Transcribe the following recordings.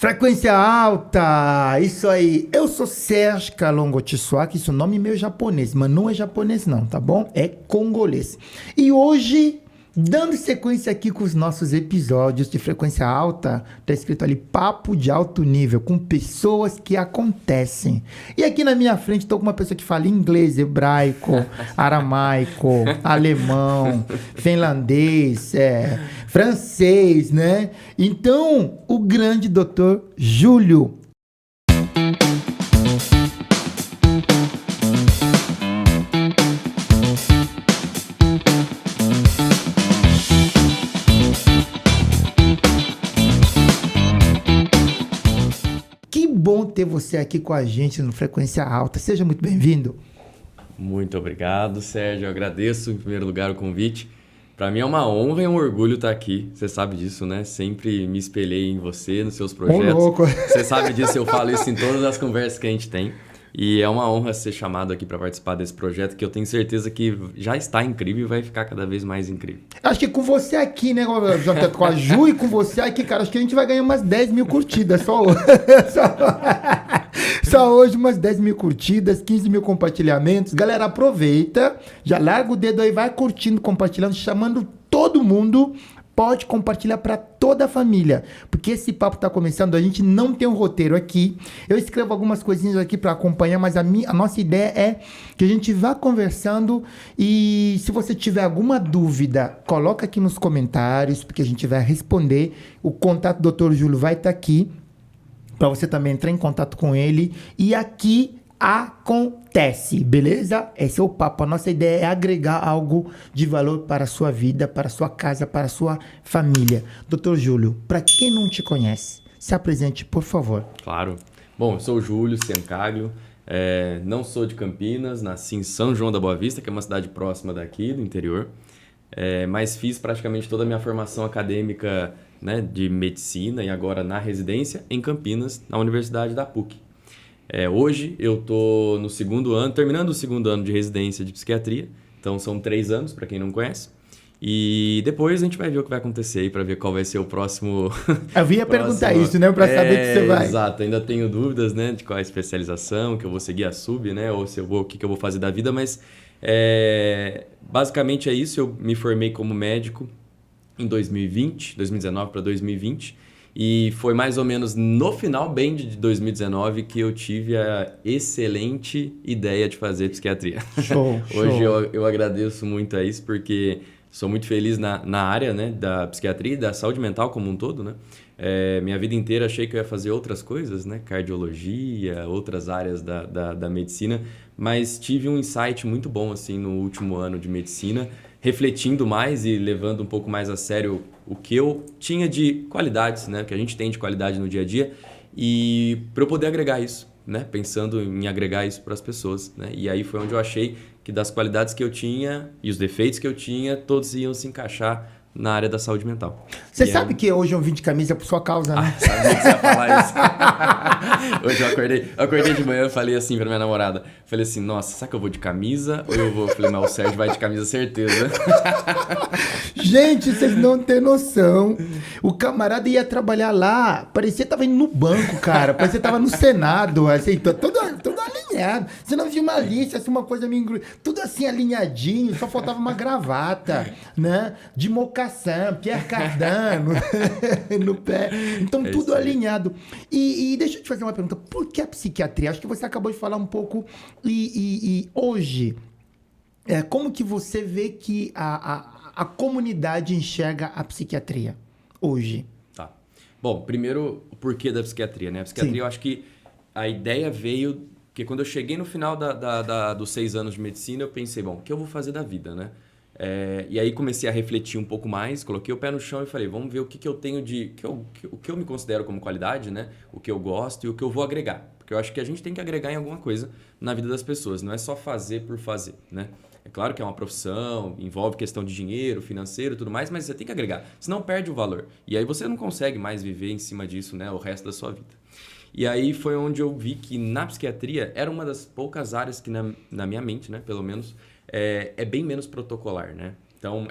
Frequência alta, isso aí. Eu sou Serge Kalongo Tshwaka, isso é nome meio japonês, mas não é japonês não, tá bom? É congolês. E hoje, dando sequência aqui com os nossos episódios de frequência alta, tá escrito ali papo de alto nível, com pessoas que acontecem. E aqui na minha frente tô com uma pessoa que fala inglês, hebraico, aramaico, alemão, finlandês, francês, né? Então, o grande doutor Júlio. Que bom ter você aqui com a gente no Frequência Alta. Seja muito bem-vindo. Muito obrigado, Sérgio. Eu agradeço, em primeiro lugar, o convite. Para mim é uma honra e um orgulho estar aqui. Você sabe disso, né? Sempre me espelhei em você, nos seus projetos. Ô, louco. Você sabe disso, eu falo isso em todas as conversas que a gente tem. E é uma honra ser chamado aqui para participar desse projeto, que eu tenho certeza que já está incrível e vai ficar cada vez mais incrível. Acho que com você aqui, né, com a Ju e com você aqui, cara, acho que a gente vai ganhar umas 10 mil curtidas só hoje. Só hoje umas 10 mil curtidas, 15 mil compartilhamentos. Galera, aproveita, já larga o dedo aí, vai curtindo, compartilhando, chamando todo mundo. Pode compartilhar para toda a família, porque esse papo está começando, a gente não tem um roteiro aqui. Eu escrevo algumas coisinhas aqui para acompanhar, mas a nossa ideia é que a gente vá conversando e se você tiver alguma dúvida, coloca aqui nos comentários, porque a gente vai responder. O contato do Dr. Júlio vai estar aqui, para você também entrar em contato com ele. E aqui acontece, beleza? Esse é o papo. A nossa ideia é agregar algo de valor para a sua vida, para a sua casa, para a sua família. Dr. Júlio, para quem não te conhece, se apresente, por favor. Claro. Bom, eu sou o Júlio Ciancaglio, não sou de Campinas, nasci em São João da Boa Vista, que é uma cidade próxima daqui, do interior, mas fiz praticamente toda a minha formação acadêmica, né, de medicina e agora na residência em Campinas, na Universidade da PUC. Hoje eu estou no segundo ano, terminando o segundo ano de residência de psiquiatria, então são 3 anos, para quem não conhece. E depois a gente vai ver o que vai acontecer aí, para ver qual vai ser o próximo... Eu ia perguntar isso, né, para saber que você vai. Exato, ainda tenho dúvidas, né, de qual é a especialização, que eu vou seguir a sub, né, ou se eu vou, o que eu vou fazer da vida, mas basicamente é isso. Eu me formei como médico em 2019 para 2020. E foi mais ou menos no final bem de 2019 que eu tive a excelente ideia de fazer psiquiatria. Show, Hoje show. eu agradeço muito a isso porque sou muito feliz na área, né, da psiquiatria e da saúde mental como um todo, né? Minha vida inteira achei que eu ia fazer outras coisas, né? Cardiologia, outras áreas da medicina, mas tive um insight muito bom assim, no último ano de medicina, refletindo mais e levando um pouco mais a sério o que eu tinha de qualidades, né? Que a gente tem de qualidade no dia a dia, e para eu poder agregar isso, né? Pensando em agregar isso para as pessoas, né? E aí foi onde eu achei que das qualidades que eu tinha e os defeitos que eu tinha, todos iam se encaixar na área da saúde mental. Você sabe que hoje eu vim de camisa por sua causa, né? Sabia que você ia falar isso. Hoje eu acordei de manhã e falei assim pra minha namorada. Falei assim, nossa, será que eu vou de camisa ou eu vou? Falei, mas o Sérgio vai de camisa, certeza. Gente, vocês não têm noção. O camarada ia trabalhar lá, parecia que tava indo no banco, cara. Parecia que tava no Senado, assim, todo alinhado. Você não viu uma lista, assim, uma coisa meio... Tudo assim, alinhadinho, só faltava uma gravata, né? De mocação, Pierre Cardin no pé. Então, tudo alinhado. E deixa eu te fazer uma pergunta. Por que a psiquiatria? Acho que você acabou de falar um pouco. E hoje, como que você vê que a comunidade enxerga a psiquiatria hoje? Tá. Bom, primeiro, o porquê da psiquiatria, né? A psiquiatria, eu acho que a ideia veio... Porque quando eu cheguei no final dos 6 anos de medicina, eu pensei, bom, o que eu vou fazer da vida, né? E aí comecei a refletir um pouco mais, coloquei o pé no chão e falei, vamos ver o que eu tenho o que eu me considero como qualidade, né? O que eu gosto e o que eu vou agregar. Porque eu acho que a gente tem que agregar em alguma coisa na vida das pessoas, não é só fazer por fazer, né? É claro que é uma profissão, envolve questão de dinheiro, financeiro e tudo mais, mas você tem que agregar, senão perde o valor. E aí você não consegue mais viver em cima disso, né? O resto da sua vida. E aí foi onde eu vi que na psiquiatria era uma das poucas áreas que na minha mente, né, pelo menos, é bem menos protocolar, né? Então,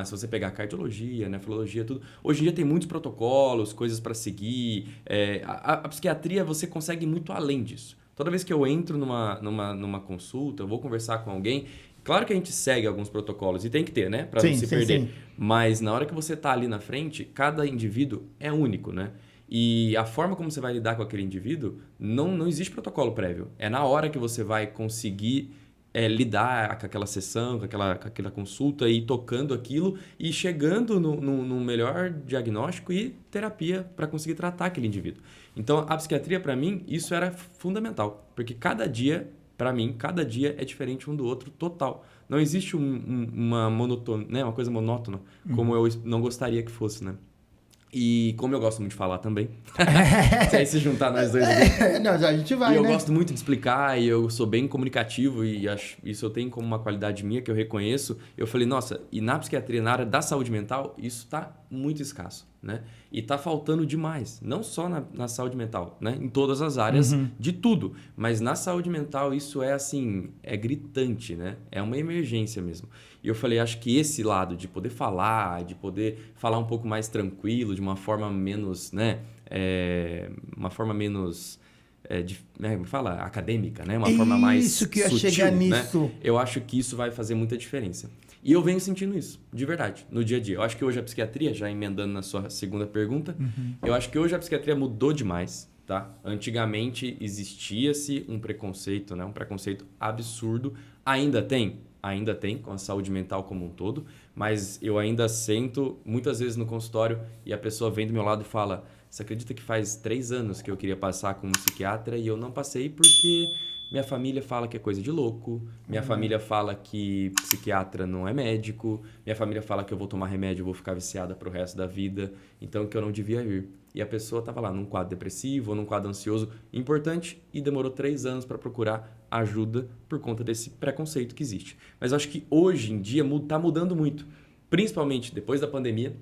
se você pegar cardiologia, nefrologia, tudo... Hoje em dia tem muitos protocolos, coisas para seguir. A psiquiatria, você consegue ir muito além disso. Toda vez que eu entro numa consulta, eu vou conversar com alguém... Claro que a gente segue alguns protocolos, e tem que ter, né? Para não se perder. Sim. Mas na hora que você tá ali na frente, cada indivíduo é único, né? E a forma como você vai lidar com aquele indivíduo, não existe protocolo prévio. É na hora que você vai conseguir lidar com aquela sessão, com aquela consulta, e tocando aquilo e chegando no melhor diagnóstico e terapia para conseguir tratar aquele indivíduo. Então, a psiquiatria, para mim, isso era fundamental. Porque cada dia, para mim, cada dia é diferente um do outro total. Não existe uma monotônia, né? Uma coisa monótona, como eu não gostaria que fosse, né? E como eu gosto muito de falar também, se aí se juntar nós dois aqui. Não, já a gente vai, e eu gosto muito de explicar, e eu sou bem comunicativo, e isso eu tenho como uma qualidade minha que eu reconheço. Eu falei, nossa, e na psiquiatria, na área da saúde mental, isso está muito escasso, né? E está faltando demais, não só na saúde mental, né? Em todas as áreas de tudo, mas na saúde mental isso é assim, é gritante, né? É uma emergência mesmo. E eu falei, acho que esse lado de poder falar um pouco mais tranquilo, de uma forma menos, né? Uma forma menos, acadêmica, né? Uma forma mais isso que eu ia sutil, chegar né? nisso. Eu acho que isso vai fazer muita diferença. E eu venho sentindo isso, de verdade, no dia a dia. Eu acho que hoje a psiquiatria, já emendando na sua segunda pergunta, eu acho que hoje a psiquiatria mudou demais, tá? Antigamente existia-se um preconceito, né? Um preconceito absurdo. Ainda tem, com a saúde mental como um todo, mas eu ainda sento muitas vezes no consultório e a pessoa vem do meu lado e fala, você acredita que faz 3 anos que eu queria passar com um psiquiatra e eu não passei porque minha família fala que é coisa de louco, minha família fala que psiquiatra não é médico, minha família fala que eu vou tomar remédio e vou ficar viciada pro resto da vida, então que eu não devia ir. E a pessoa estava lá num quadro depressivo ou num quadro ansioso importante e demorou 3 anos para procurar ajuda por conta desse preconceito que existe. Mas eu acho que hoje em dia está mudando muito, principalmente depois da pandemia.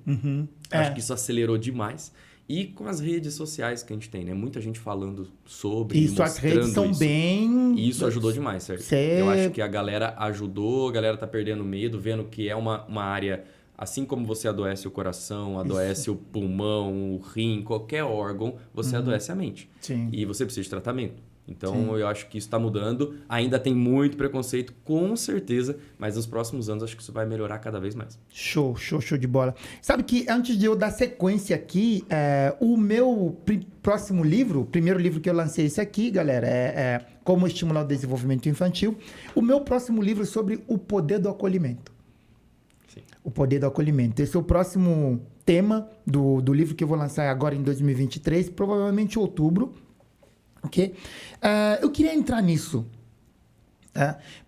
Acho que isso acelerou demais. E com as redes sociais que a gente tem, né? Muita gente falando sobre isso, as redes são isso. bem... E isso ajudou demais, certo? Eu acho que a galera ajudou, a galera tá perdendo medo, vendo que é uma área... Assim como você adoece o coração, adoece o pulmão, o rim, qualquer órgão, você adoece a mente. Sim. E você precisa de tratamento. Então, eu acho que isso está mudando. Ainda tem muito preconceito, com certeza, mas nos próximos anos acho que isso vai melhorar cada vez mais. Show de bola. Sabe que antes de eu dar sequência aqui, o meu próximo livro, o primeiro livro que eu lancei esse aqui, galera, é Como Estimular o Desenvolvimento Infantil. O meu próximo livro é sobre o poder do acolhimento. Sim. O poder do acolhimento. Esse é o próximo tema do livro que eu vou lançar agora em 2023, provavelmente em outubro. Ok? Eu queria entrar nisso,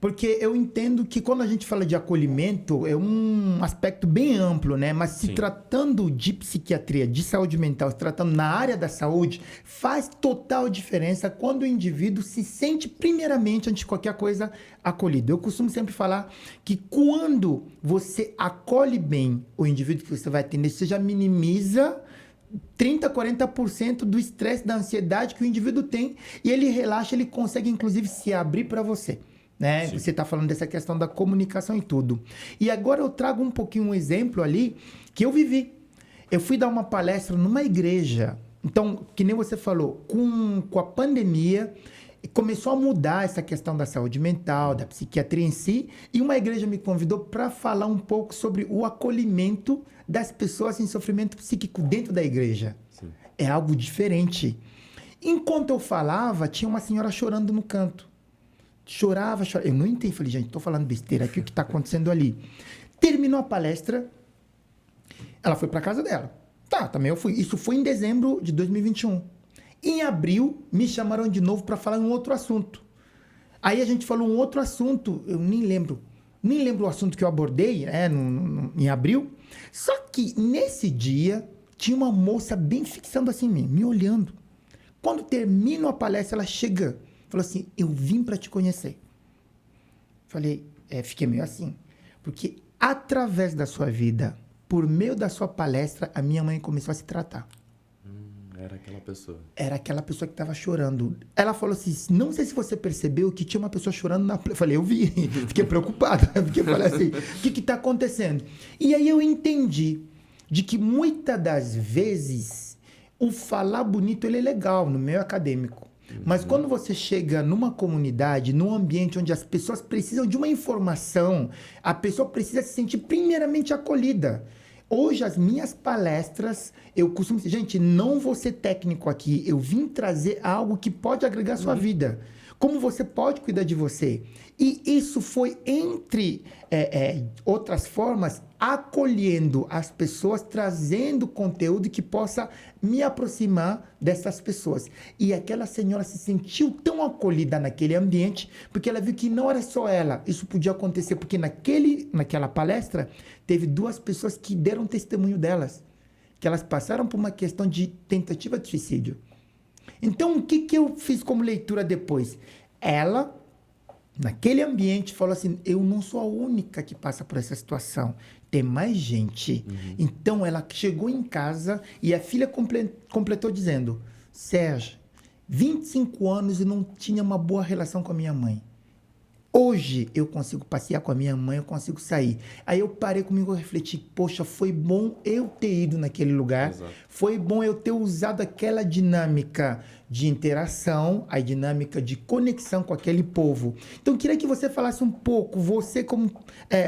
porque eu entendo que quando a gente fala de acolhimento é um aspecto bem amplo, né? Mas se tratando de psiquiatria, de saúde mental, se tratando na área da saúde, faz total diferença quando o indivíduo se sente primeiramente, antes de qualquer coisa, acolhido. Eu costumo sempre falar que quando você acolhe bem o indivíduo que você vai atender, você já minimiza 30%, 40% do estresse, da ansiedade que o indivíduo tem, e ele relaxa, ele consegue inclusive se abrir para você, né? Sim. Você está falando dessa questão da comunicação e tudo. E agora eu trago um pouquinho um exemplo ali que eu vivi. Eu fui dar uma palestra numa igreja. Então, que nem você falou, com a pandemia, começou a mudar essa questão da saúde mental, da psiquiatria em si, e uma igreja me convidou para falar um pouco sobre o acolhimento das pessoas em sofrimento psíquico dentro da igreja. Sim. É algo diferente. Enquanto eu falava, tinha uma senhora chorando no canto. Chorava. Eu não entendi. Falei, gente, estou falando besteira aqui, o que está acontecendo ali? Terminou a palestra, ela foi para casa dela. Também eu fui. Isso foi em dezembro de 2021. Em abril, me chamaram de novo para falar um outro assunto. Aí a gente falou um outro assunto, eu nem lembro o assunto que eu abordei, em abril. Só que nesse dia, tinha uma moça bem fixando assim em mim, me olhando. Quando termino a palestra, ela chega, falou assim, eu vim para te conhecer. Falei, fiquei meio assim. Porque através da sua vida, por meio da sua palestra, a minha mãe começou a se tratar. Era aquela pessoa. Era aquela pessoa que estava chorando. Ela falou assim, não sei se você percebeu que tinha uma pessoa chorando na... Eu falei, eu vi. Fiquei preocupado. Porque eu falei assim, o que está acontecendo? E aí eu entendi de que muitas das vezes o falar bonito ele é legal no meio acadêmico. Mas quando você chega numa comunidade, num ambiente onde as pessoas precisam de uma informação, a pessoa precisa se sentir primeiramente acolhida. Hoje, as minhas palestras, eu costumo dizer, gente, não vou ser técnico aqui, eu vim trazer algo que pode agregar a sua vida. Como você pode cuidar de você. E isso foi, entre outras formas, acolhendo as pessoas, trazendo conteúdo que possa me aproximar dessas pessoas. E aquela senhora se sentiu tão acolhida naquele ambiente, porque ela viu que não era só ela. Isso podia acontecer, porque naquela palestra, teve 2 pessoas que deram testemunho delas, que elas passaram por uma questão de tentativa de suicídio. Então, o que eu fiz como leitura depois? Ela, naquele ambiente, falou assim, eu não sou a única que passa por essa situação. Tem mais gente. Então, ela chegou em casa e a filha completou dizendo, Sérgio, 25 anos e não tinha uma boa relação com a minha mãe. Hoje eu consigo passear com a minha mãe, eu consigo sair. Aí eu parei comigo e refleti, poxa, foi bom eu ter ido naquele lugar. Exato. Foi bom eu ter usado aquela dinâmica de interação, a dinâmica de conexão com aquele povo. Então, eu queria que você falasse um pouco, você como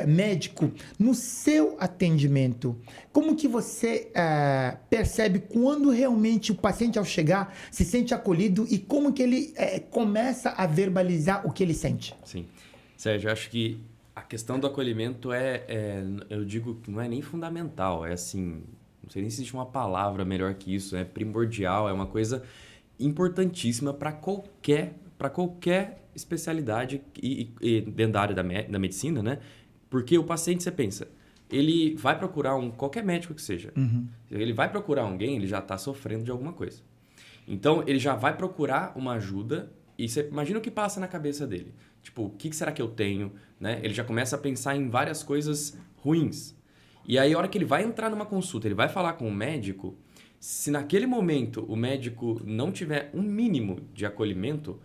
médico, no seu atendimento, como que você percebe quando realmente o paciente, ao chegar, se sente acolhido e como que ele começa a verbalizar o que ele sente? Sim. Sérgio, eu acho que a questão do acolhimento eu digo que não é nem fundamental, é assim, não sei nem se existe uma palavra melhor que isso, é primordial, é uma coisa importantíssima para qualquer especialidade e dentro da área da medicina, né? Porque o paciente, você pensa, ele vai procurar qualquer médico que seja, ele vai procurar alguém, ele já está sofrendo de alguma coisa. Então, ele já vai procurar uma ajuda e você imagina o que passa na cabeça dele. Tipo, o que será que eu tenho? Né? Ele já começa a pensar em várias coisas ruins. E aí, a hora que ele vai entrar numa consulta, ele vai falar com o médico, se naquele momento o médico não tiver um mínimo de acolhimento,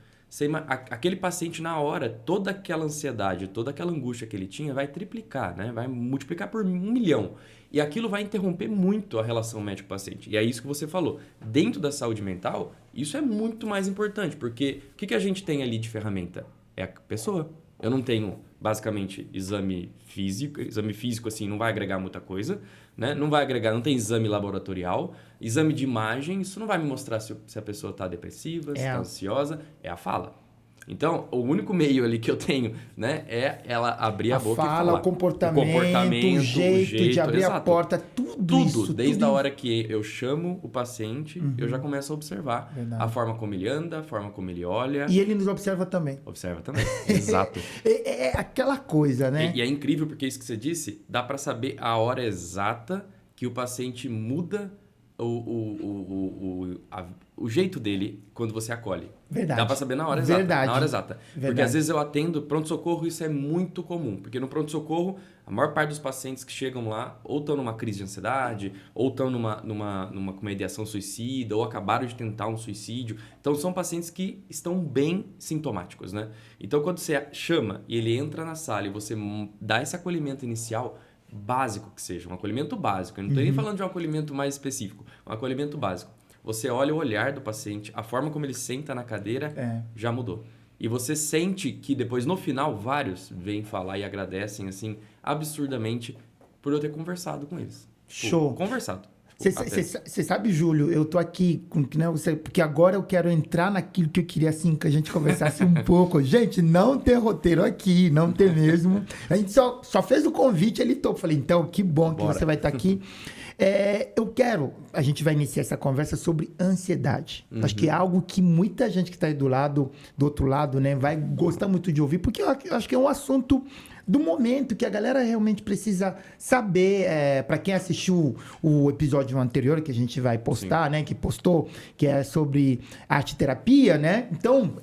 aquele paciente na hora, toda aquela ansiedade, toda aquela angústia que ele tinha vai triplicar, né? Vai multiplicar por 1 milhão. E aquilo vai interromper muito a relação médico-paciente. E é isso que você falou. Dentro da saúde mental, isso é muito mais importante, porque o que a gente tem ali de ferramenta? É a pessoa. Eu não tenho, basicamente, exame físico. Exame físico, assim, não vai agregar muita coisa, né? Não vai agregar, não tem exame laboratorial. Exame de imagem, isso não vai me mostrar se a pessoa está depressiva, se está ansiosa. É a fala. Então, o único meio ali que eu tenho, né, é ela abrir a boca fala, e falar. O comportamento, o jeito de abrir a porta, tudo isso. Desde a hora que eu chamo o paciente, eu já começo a observar a forma como ele anda, a forma como ele olha. E ele nos observa também. Observa também, exato. É aquela coisa, né? E é incrível porque isso que você disse, dá para saber a hora exata que o paciente muda o jeito dele quando você acolhe. Verdade. Dá pra saber na hora exata. Na hora exata. Verdade. Porque às vezes eu atendo pronto-socorro, isso é muito comum. Porque no pronto-socorro, a maior parte dos pacientes que chegam lá ou estão numa crise de ansiedade, ou estão numa ideação suicida, ou acabaram de tentar um suicídio. Então são pacientes que estão bem sintomáticos, né? Então quando você chama e ele entra na sala e você dá esse acolhimento inicial, básico que seja, um acolhimento básico. Eu não estou nem falando de um acolhimento mais específico, um acolhimento básico. Você olha o olhar do paciente, a forma como ele senta na cadeira já mudou. E você sente que depois, no final, vários vêm falar e agradecem, assim, absurdamente, por eu ter conversado com eles. Show. Conversado. Você sabe, Júlio, eu tô aqui, porque agora eu quero entrar naquilo que eu queria, assim, que a gente conversasse um pouco. Gente, não tem roteiro aqui, não tem mesmo. A gente só fez o convite, ele topou. Falei, então, que bom que você vai estar aqui. A gente vai iniciar essa conversa sobre ansiedade. Acho que é algo que muita gente que está aí do outro lado, né, vai gostar muito de ouvir, porque eu acho que é um assunto do momento que a galera realmente precisa saber. Para quem assistiu o episódio anterior que a gente vai postar, né, que postou, que é sobre arte-terapia, né? Então,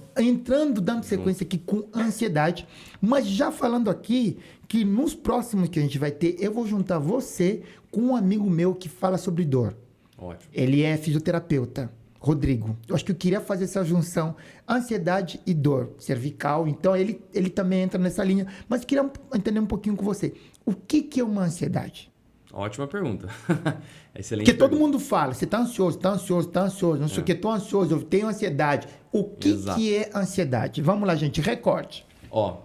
dando sequência aqui com ansiedade, mas já falando aqui que nos próximos que a gente vai ter, eu vou juntar você com um amigo meu que fala sobre dor. Ótimo. Ele é fisioterapeuta. Rodrigo, eu acho que eu queria fazer essa junção ansiedade e dor cervical, então ele também entra nessa linha, mas eu queria entender um pouquinho com você. O que é uma ansiedade? Ótima pergunta. Excelente. Porque todo mundo fala, você tá ansioso, não sei o que, tô ansioso, eu tenho ansiedade. O que é ansiedade? Vamos lá, gente, recorde. Ó,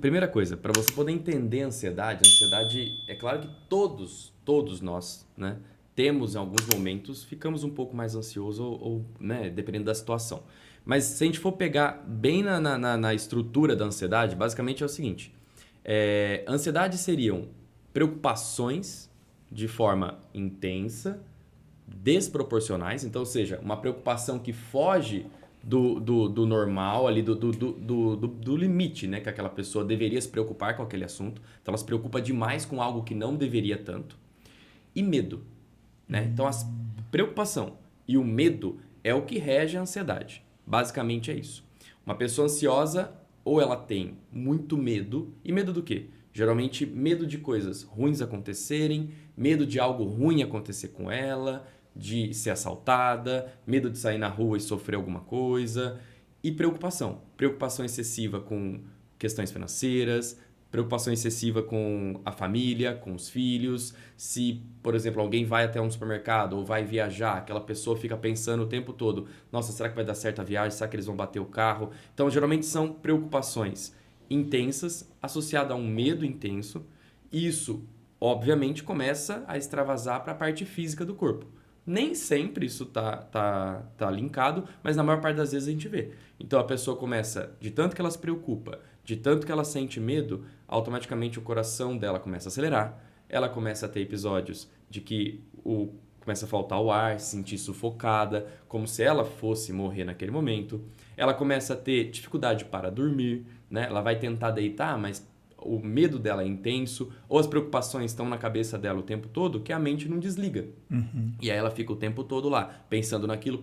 primeira coisa, para você poder entender a ansiedade, é claro que todos nós, né, temos em alguns momentos, ficamos um pouco mais ansiosos ou né, dependendo da situação. Mas se a gente for pegar bem na estrutura da ansiedade, basicamente é o seguinte, ansiedade seriam preocupações de forma intensa, desproporcionais, então, ou seja, uma preocupação que foge do normal, ali, do limite, né, que aquela pessoa deveria se preocupar com aquele assunto. Então, ela se preocupa demais com algo que não deveria tanto. E medo. Né? Então, a preocupação e o medo é o que rege a ansiedade. Basicamente é isso. Uma pessoa ansiosa, ou ela tem muito medo. E medo do quê? Geralmente, medo de coisas ruins acontecerem, medo de algo ruim acontecer com ela, de ser assaltada, medo de sair na rua e sofrer alguma coisa. E preocupação. Preocupação excessiva com questões financeiras, preocupação excessiva com a família, com os filhos. Se, por exemplo, alguém vai até um supermercado ou vai viajar, aquela pessoa fica pensando o tempo todo, nossa, será que vai dar certo a viagem? Será que eles vão bater o carro? Então, geralmente são preocupações intensas, associadas a um medo intenso. Isso, obviamente, começa a extravasar para a parte física do corpo. Nem sempre isso tá linkado, mas na maior parte das vezes a gente vê. Então, a pessoa começa, de tanto que ela se preocupa, de tanto que ela sente medo, automaticamente o coração dela começa a acelerar, ela começa a ter episódios de que começa a faltar o ar, se sentir sufocada, como se ela fosse morrer naquele momento. Ela começa a ter dificuldade para dormir, né? Ela vai tentar deitar, mas o medo dela é intenso, ou as preocupações estão na cabeça dela o tempo todo, que a mente não desliga. Uhum. E aí ela fica o tempo todo lá, pensando naquilo,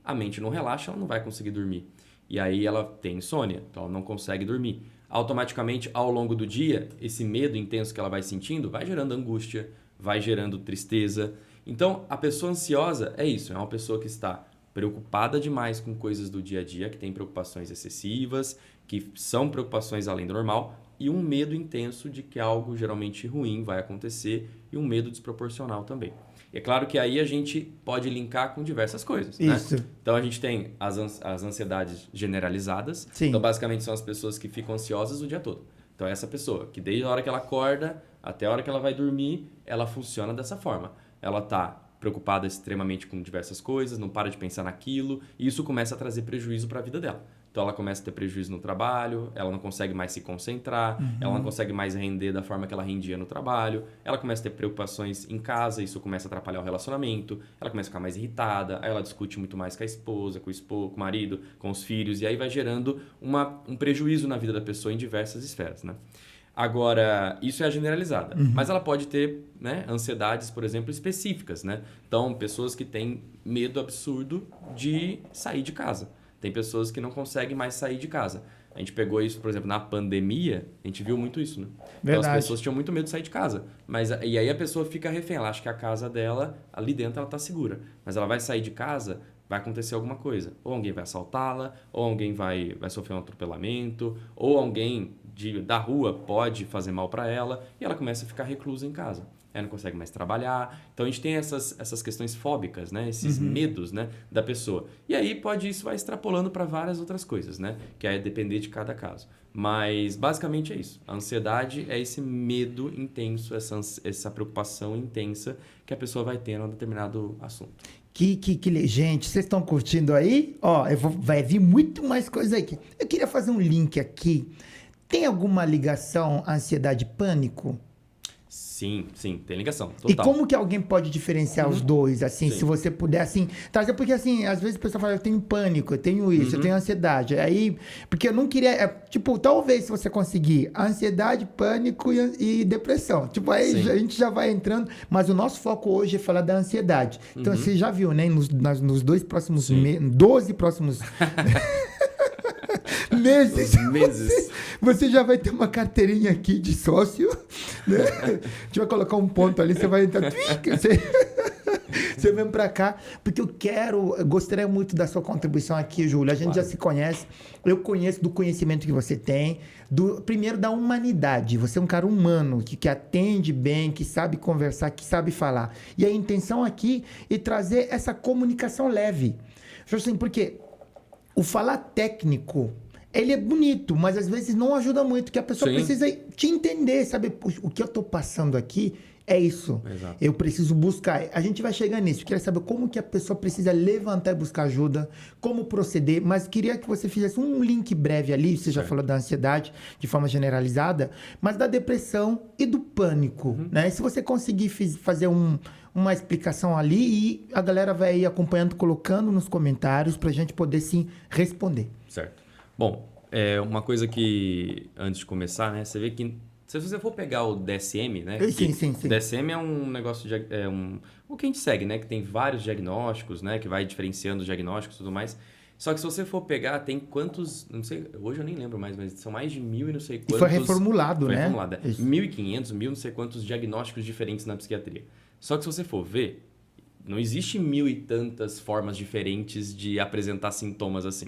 a mente não relaxa, ela não vai conseguir dormir. E aí ela tem insônia, então ela não consegue dormir. Automaticamente, ao longo do dia, esse medo intenso que ela vai sentindo vai gerando angústia, vai gerando tristeza. Então, a pessoa ansiosa é isso, é uma pessoa que está preocupada demais com coisas do dia a dia, que tem preocupações excessivas, que são preocupações além do normal, e um medo intenso de que algo geralmente ruim vai acontecer e um medo desproporcional também. E é claro que aí a gente pode linkar com diversas coisas. Isso. Né? Então a gente tem as ansiedades generalizadas. Sim. Então basicamente são as pessoas que ficam ansiosas o dia todo. Então é essa pessoa que desde a hora que ela acorda até a hora que ela vai dormir, ela funciona dessa forma. Ela está preocupada extremamente com diversas coisas, não para de pensar naquilo, e isso começa a trazer prejuízo para a vida dela. Então ela começa a ter prejuízo no trabalho, ela não consegue mais se concentrar, ela não consegue mais render da forma que ela rendia no trabalho, ela começa a ter preocupações em casa, isso começa a atrapalhar o relacionamento, ela começa a ficar mais irritada, aí ela discute muito mais com a esposa, com o marido, com os filhos, e aí vai gerando um prejuízo na vida da pessoa em diversas esferas, né? Agora, isso é a generalizada, mas ela pode ter, né, ansiedades, por exemplo, específicas, né? Então, pessoas que têm medo absurdo de sair de casa. Tem pessoas que não conseguem mais sair de casa. A gente pegou isso, por exemplo, na pandemia, a gente viu muito isso, né? Então, as pessoas tinham muito medo de sair de casa. E aí a pessoa fica refém, ela acha que a casa dela, ali dentro, ela está segura. Mas ela vai sair de casa, vai acontecer alguma coisa. Ou alguém vai assaltá-la, ou alguém vai sofrer um atropelamento, ou alguém da rua pode fazer mal para ela, e ela começa a ficar reclusa em casa. Ela não consegue mais trabalhar. Então, a gente tem essas questões fóbicas, né? Esses medos, né, da pessoa. E aí, isso vai extrapolando para várias outras coisas, né? Que é depender de cada caso. Mas, basicamente, é isso. A ansiedade é esse medo intenso, essa preocupação intensa que a pessoa vai ter num determinado assunto. Gente, vocês estão curtindo aí? Ó, vai vir muito mais coisa aqui. Eu queria fazer um link aqui. Tem alguma ligação à ansiedade e pânico? Sim, tem ligação, total. E como que alguém pode diferenciar os dois, assim, se você puder, assim, trazer, porque assim, às vezes a pessoa fala, eu tenho pânico, eu tenho isso, eu tenho ansiedade, aí, porque eu não queria, tipo, talvez se você conseguir ansiedade, pânico e depressão, tipo, aí a gente já vai entrando, mas o nosso foco hoje é falar da ansiedade, então você já viu, né, nos 2 próximos 12 próximos meses. Você já vai ter uma carteirinha aqui de sócio, né? A gente vai colocar um ponto ali, você vai entrar. Você Você vem pra cá, porque eu gostaria muito da sua contribuição aqui, Júlio. A gente já se conhece, eu conheço do conhecimento que você tem, primeiro da humanidade. Você é um cara humano, que atende bem, que sabe conversar, que sabe falar. E a intenção aqui é trazer essa comunicação leve. Assim, porque o falar técnico, ele é bonito, mas às vezes não ajuda muito, que a pessoa precisa te entender, sabe? O que eu tô passando aqui é isso. Exato. Eu preciso buscar. A gente vai chegar nisso. Eu queria saber como que a pessoa precisa levantar e buscar ajuda, como proceder, mas queria que você fizesse um link breve ali, você já falou da ansiedade de forma generalizada, mas da depressão e do pânico, né? Se você conseguir fazer uma explicação ali e a galera vai ir acompanhando, colocando nos comentários pra gente poder sim responder. Certo. Bom, uma coisa que antes de começar, né, você vê que se você for pegar o DSM, né? Sim. O DSM é um negócio o que a gente segue, né? Que tem vários diagnósticos, né? Que vai diferenciando os diagnósticos e tudo mais. Só que se você for pegar, tem quantos... Não sei, hoje eu nem lembro mais, mas são mais de 1.000 e não sei quantos... E foi reformulado, né? Foi reformulado. 1.500, 1.000 não sei quantos diagnósticos diferentes na psiquiatria. Só que se você for ver, não existe 1.000 e tantas formas diferentes de apresentar sintomas assim.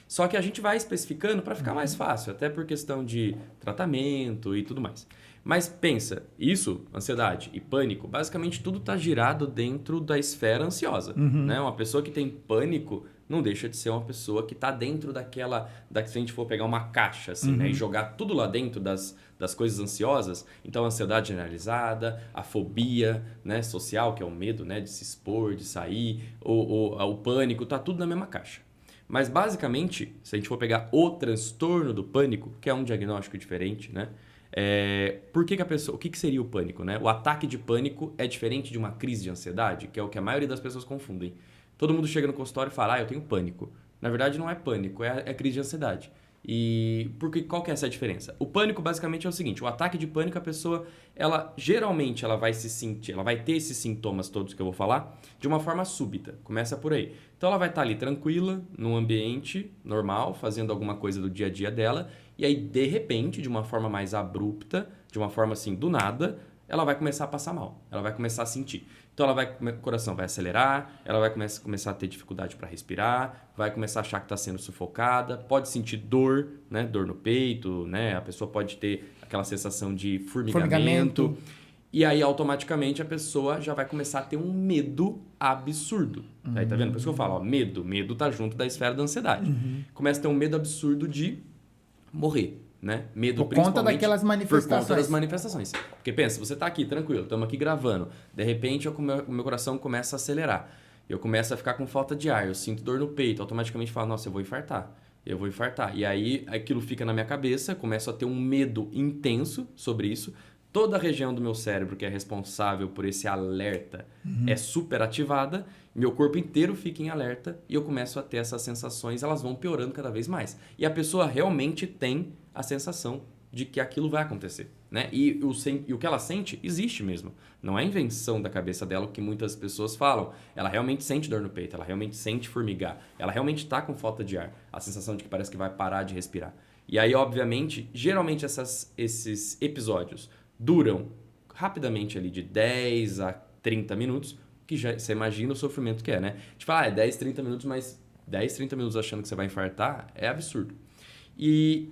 Só que a gente vai especificando para ficar mais fácil, até por questão de tratamento e tudo mais. Mas pensa, isso, ansiedade e pânico, basicamente tudo está girado dentro da esfera ansiosa. Né? Uma pessoa que tem pânico não deixa de ser uma pessoa que está dentro se a gente for pegar uma caixa assim, né? E jogar tudo lá dentro das coisas ansiosas. Então, a ansiedade generalizada, a fobia, né, social, que é o medo, né, de se expor, de sair, o pânico, está tudo na mesma caixa. Mas, basicamente, se a gente for pegar o transtorno do pânico, que é um diagnóstico diferente, né? Por que a pessoa... O que seria o pânico, né? O ataque de pânico é diferente de uma crise de ansiedade, que é o que a maioria das pessoas confundem. Todo mundo chega no consultório e fala, eu tenho pânico. Na verdade, não é pânico, é crise de ansiedade. E qual que é essa diferença? O pânico, basicamente, é o seguinte. O ataque de pânico, a pessoa, geralmente, ela vai se sentir... Ela vai ter esses sintomas todos que eu vou falar de uma forma súbita. Começa por aí. Então, ela vai estar ali tranquila, num ambiente normal, fazendo alguma coisa do dia a dia dela. E aí, de repente, de uma forma mais abrupta, de uma forma assim, do nada, ela vai começar a passar mal. Ela vai começar a sentir. Então, o coração vai acelerar, ela vai começar a ter dificuldade para respirar, vai começar a achar que está sendo sufocada, pode sentir dor, né? Dor no peito, né? A pessoa pode ter aquela sensação de formigamento. E aí, automaticamente, a pessoa já vai começar a ter um medo absurdo. Aí, tá vendo? Por isso que eu falo, ó, medo. Medo tá junto da esfera da ansiedade. Começa a ter um medo absurdo de morrer. Né? Medo por conta daquelas manifestações. Por conta das manifestações. Porque pensa, você tá aqui tranquilo, estamos aqui gravando. De repente, o meu coração começa a acelerar. Eu começo a ficar com falta de ar. Eu sinto dor no peito. Automaticamente falo, nossa, eu vou infartar. E aí, aquilo fica na minha cabeça. Começo a ter um medo intenso sobre isso. Toda a região do meu cérebro que é responsável por esse alerta é superativada. Meu corpo inteiro fica em alerta. E eu começo a ter essas sensações. Elas vão piorando cada vez mais. E a pessoa realmente tem a sensação de que aquilo vai acontecer, né? E o que ela sente existe mesmo. Não é invenção da cabeça dela o que muitas pessoas falam. Ela realmente sente dor no peito, ela realmente sente formigar, ela realmente está com falta de ar, a sensação de que parece que vai parar de respirar. E aí, obviamente, geralmente esses episódios duram rapidamente ali de 10 a 30 minutos, que já você imagina o sofrimento que é, né? Tipo, 10, 30 minutos, mas 10, 30 minutos achando que você vai infartar é absurdo. E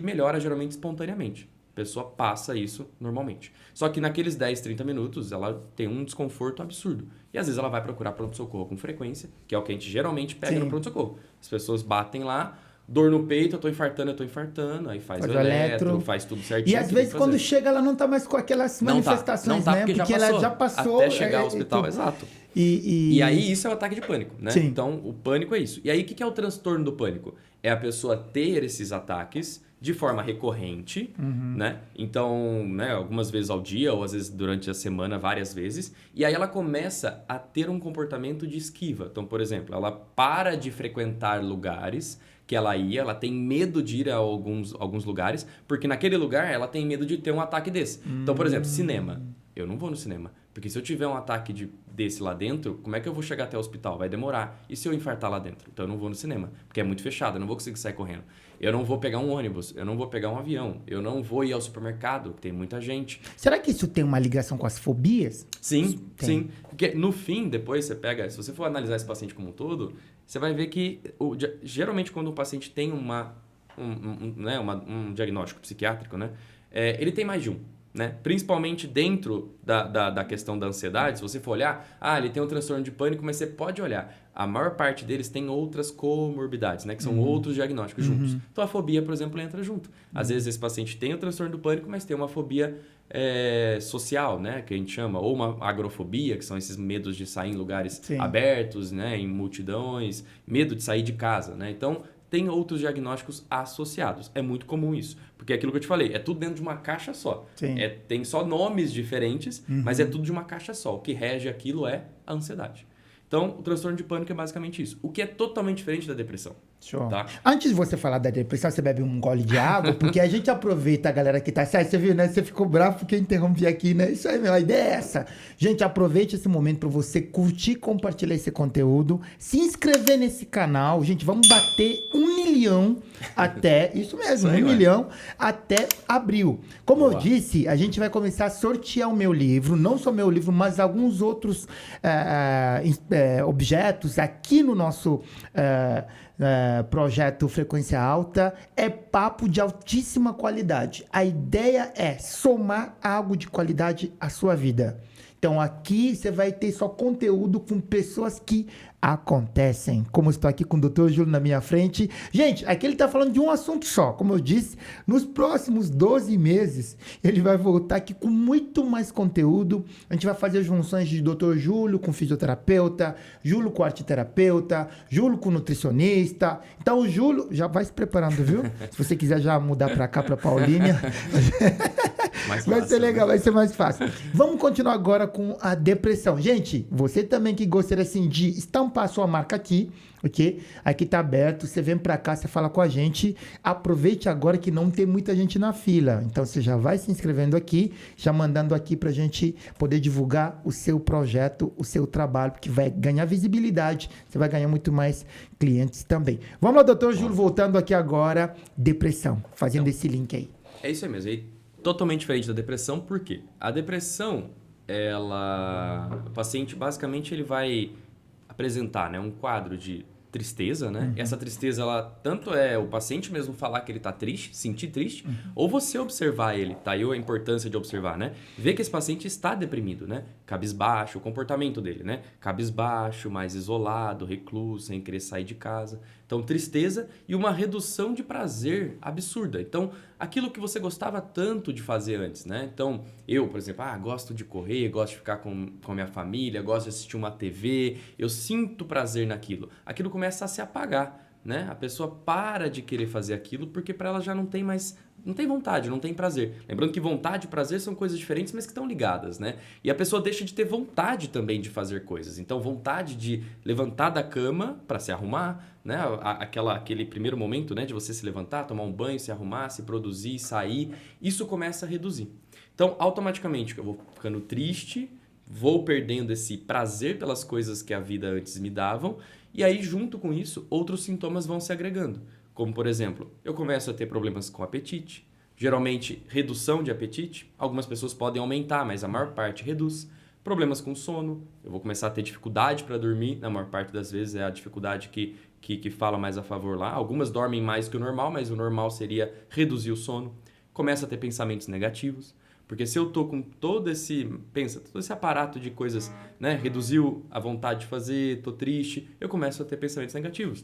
melhora geralmente espontaneamente. A pessoa passa isso normalmente. Só que naqueles 10, 30 minutos, ela tem um desconforto absurdo. E às vezes ela vai procurar pronto-socorro com frequência, que é o que a gente geralmente pega no pronto-socorro. As pessoas batem lá, dor no peito, eu tô infartando, aí faz o eletro, faz tudo certinho. E às vezes quando chega, ela não tá mais com aquelas manifestações, não tá, né? Porque ela já passou. Até chegar ao hospital, exato. E aí isso é o ataque de pânico, né? Sim. Então, o pânico é isso. E aí, o que é o transtorno do pânico? É a pessoa ter esses ataques de forma recorrente, né? Então, né, algumas vezes ao dia, ou às vezes durante a semana, várias vezes. E aí ela começa a ter um comportamento de esquiva. Então, por exemplo, ela para de frequentar lugares que ela tem medo de ir a alguns lugares, porque naquele lugar ela tem medo de ter um ataque desse. Então, por exemplo, cinema. Eu não vou no cinema. Porque se eu tiver um ataque desse lá dentro, como é que eu vou chegar até o hospital? Vai demorar. E se eu infartar lá dentro? Então eu não vou no cinema, porque é muito fechado, eu não vou conseguir sair correndo. Eu não vou pegar um ônibus, eu não vou pegar um avião, eu não vou ir ao supermercado, tem muita gente. Será que isso tem uma ligação com as fobias? Sim, Tem. sim. Porque no fim, depois você pega, se você for analisar esse paciente como um todo, você vai ver que geralmente quando o paciente tem um diagnóstico psiquiátrico, né, ele tem mais de um. Né? Principalmente dentro da questão da ansiedade, se você for olhar, ele tem um transtorno de pânico, mas você pode olhar, a maior parte deles tem outras comorbidades, né? Que são outros diagnósticos juntos. Então a fobia, por exemplo, entra junto. Às vezes esse paciente tem o transtorno do pânico, mas tem uma fobia social, né? Que a gente chama, ou uma agrofobia, que são esses medos de sair em lugares abertos, né? Em multidões, medo de sair de casa, né? Então tem outros diagnósticos associados. É muito comum isso. Porque é aquilo que eu te falei, é tudo dentro de uma caixa só. Tem só nomes diferentes, mas é tudo de uma caixa só. O que rege aquilo é a ansiedade. Então, o transtorno de pânico é basicamente isso. O que é totalmente diferente da depressão. Show. Tá? Antes de você falar da depressão, você bebe um gole de água, porque a gente aproveita a galera que tá... Você viu, né? Você ficou bravo porque eu interrompi aqui, né? Isso aí, meu. A ideia é essa. Gente, aproveite esse momento para você curtir, compartilhar esse conteúdo, se inscrever nesse canal. Gente, vamos bater 1 milhão até... Isso mesmo, isso aí, 1 milhão até abril. Como eu disse, a gente vai começar a sortear o meu livro. Não só o meu livro, mas alguns outros objetos aqui no nosso... projeto Frequência Alta. É papo de altíssima qualidade. A ideia é somar algo de qualidade à sua vida. Então aqui você vai ter só conteúdo com pessoas que acontecem. Como eu estou aqui com o Dr. Júlio na minha frente. Gente, aqui ele está falando de um assunto só. Como eu disse, nos próximos 12 meses, ele vai voltar aqui com muito mais conteúdo. A gente vai fazer junções de Dr. Júlio com fisioterapeuta, Júlio com arteterapeuta, Júlio com nutricionista. Então o Júlio já vai se preparando, viu? Se você quiser já mudar para cá, para Paulínia. Vai ser legal, vai ser mais fácil. Vamos continuar agora com a depressão. Gente, você também que gostaria assim de estampar a sua marca aqui, ok? Aqui tá aberto, você vem pra cá, você fala com a gente. Aproveite agora que não tem muita gente na fila. Então você já vai se inscrevendo aqui, já mandando aqui pra gente poder divulgar o seu projeto, o seu trabalho, porque vai ganhar visibilidade, você vai ganhar muito mais clientes também. Vamos lá, doutor Júlio, voltando aqui agora, depressão, fazendo esse link aí. É isso aí mesmo, é totalmente diferente da depressão, por quê? A depressão, o paciente basicamente ele vai apresentar, né, um quadro de tristeza, né? Essa tristeza, ela tanto é o paciente mesmo falar que ele tá triste, sentir triste, ou você observar ele, tá? E a importância de observar, né? Ver que esse paciente está deprimido, né? Cabisbaixo, o comportamento dele, né? Cabisbaixo, mais isolado, recluso, sem querer sair de casa. Então, tristeza e uma redução de prazer absurda. Então, aquilo que você gostava tanto de fazer antes, né? Então, eu, por exemplo, gosto de correr, gosto de ficar com a minha família, gosto de assistir uma TV, eu sinto prazer naquilo. Aquilo começa a se apagar, né? A pessoa para de querer fazer aquilo porque para ela já não tem mais... Não tem vontade, não tem prazer. Lembrando que vontade e prazer são coisas diferentes, mas que estão ligadas, né? E a pessoa deixa de ter vontade também de fazer coisas. Então, vontade de levantar da cama para se arrumar, né? Aquele primeiro momento, né? De você se levantar, tomar um banho, se arrumar, se produzir, sair. Isso começa a reduzir. Então, automaticamente, eu vou ficando triste, vou perdendo esse prazer pelas coisas que a vida antes me davam. E aí, junto com isso, outros sintomas vão se agregando. Como, por exemplo, eu começo a ter problemas com apetite. Geralmente, redução de apetite. Algumas pessoas podem aumentar, mas a maior parte reduz. Problemas com sono. Eu vou começar a ter dificuldade para dormir. Na maior parte das vezes é a dificuldade que fala mais a favor lá. Algumas dormem mais que o normal, mas o normal seria reduzir o sono. Começa a ter pensamentos negativos. Porque se eu tô com todo esse aparato de coisas, né? Reduziu a vontade de fazer, tô triste, eu começo a ter pensamentos negativos.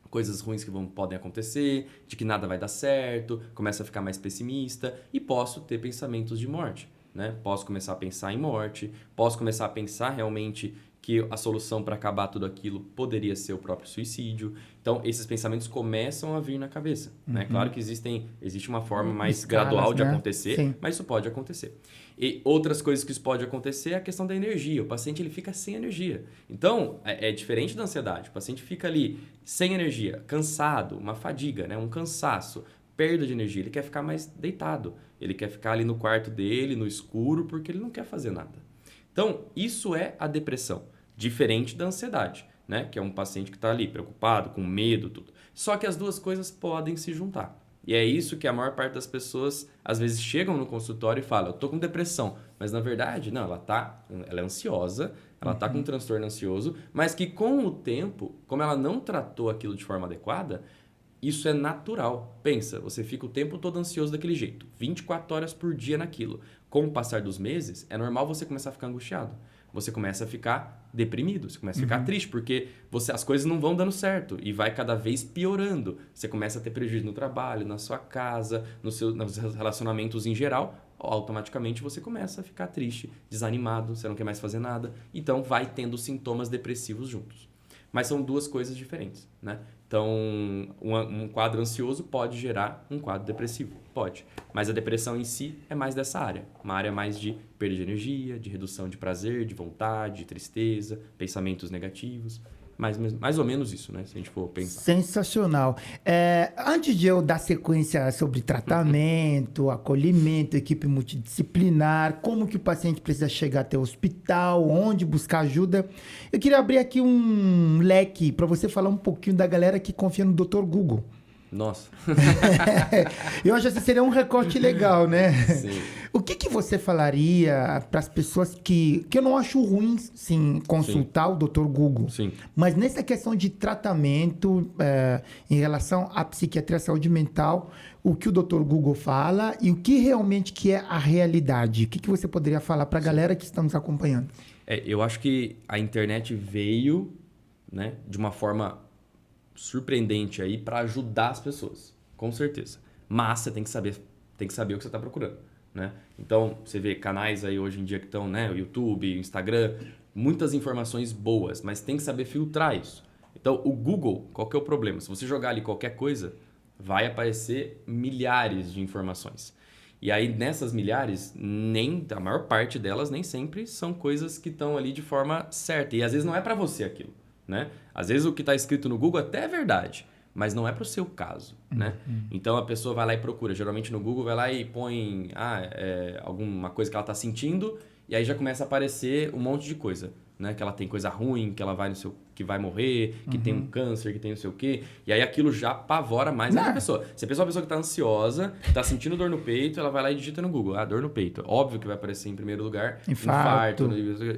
Coisas ruins que podem acontecer, de que nada vai dar certo, começo a ficar mais pessimista e posso ter pensamentos de morte, né? Posso começar a pensar em morte, posso começar a pensar realmente que a solução para acabar tudo aquilo poderia ser o próprio suicídio. Então, esses pensamentos começam a vir na cabeça, né? Claro que existe uma forma mais gradual de acontecer, sim, mas isso pode acontecer. E outras coisas que isso pode acontecer é a questão da energia. O paciente ele fica sem energia. Então, é diferente da ansiedade. O paciente fica ali sem energia, cansado, uma fadiga, né? Um cansaço, perda de energia. Ele quer ficar mais deitado. Ele quer ficar ali no quarto dele, no escuro, porque ele não quer fazer nada. Então, isso é a depressão, diferente da ansiedade, né? Que é um paciente que está ali preocupado, com medo, tudo. Só que as duas coisas podem se juntar. E é isso que a maior parte das pessoas, às vezes, chegam no consultório e falam, eu tô com depressão. Mas, na verdade, não, ela é ansiosa, ela tá com um transtorno ansioso, mas que com o tempo, como ela não tratou aquilo de forma adequada, isso é natural. Pensa, você fica o tempo todo ansioso daquele jeito, 24 horas por dia naquilo. Com o passar dos meses, é normal você começar a ficar angustiado. Você começa a ficar deprimido, você começa a ficar triste, porque as coisas não vão dando certo e vai cada vez piorando. Você começa a ter prejuízo no trabalho, na sua casa, nos relacionamentos em geral. Automaticamente você começa a ficar triste, desanimado, você não quer mais fazer nada. Então vai tendo sintomas depressivos juntos. Mas são duas coisas diferentes, né? Então, um quadro ansioso pode gerar um quadro depressivo. Pode. Mas a depressão em si é mais dessa área. Uma área mais de perda de energia, de redução de prazer, de vontade, de tristeza, pensamentos negativos. Mais ou menos isso, né? Se a gente for pensar. Sensacional. Antes de eu dar sequência sobre tratamento, acolhimento, equipe multidisciplinar, como que o paciente precisa chegar até o hospital, onde buscar ajuda, eu queria abrir aqui um leque para você falar um pouquinho da galera que confia no Dr. Google. Nossa. Eu acho que esse seria um recorte legal, né? Sim. O que você falaria para as pessoas que eu não acho ruim, sim, consultar o Dr. Google, Sim. mas nessa questão de tratamento em relação à psiquiatria e à saúde mental, o que o Dr. Google fala e o que realmente que é a realidade? O que você poderia falar para a galera que está nos acompanhando? Eu acho que a internet veio, né, de uma forma surpreendente aí para ajudar as pessoas, com certeza. Mas você tem que saber o que você está procurando, né? Então, você vê canais aí hoje em dia que estão, né, o YouTube, o Instagram, muitas informações boas, mas tem que saber filtrar isso. Então, o Google, qual que é o problema? Se você jogar ali qualquer coisa, vai aparecer milhares de informações. E aí, nessas milhares, a maior parte delas nem sempre são coisas que estão ali de forma certa. E às vezes não é para você aquilo, né? Às vezes o que está escrito no Google até é verdade, mas não é para o seu caso, né? Então a pessoa vai lá e procura. Geralmente no Google vai lá e põe alguma coisa que ela está sentindo e aí já começa a aparecer um monte de coisa, né? Que ela tem coisa ruim, que ela que vai morrer, que tem um câncer, que tem não sei o quê. E aí aquilo já apavora mais a pessoa. Se a pessoa que está ansiosa, está sentindo dor no peito, ela vai lá e digita no Google, dor no peito. Óbvio que vai aparecer em primeiro lugar infarto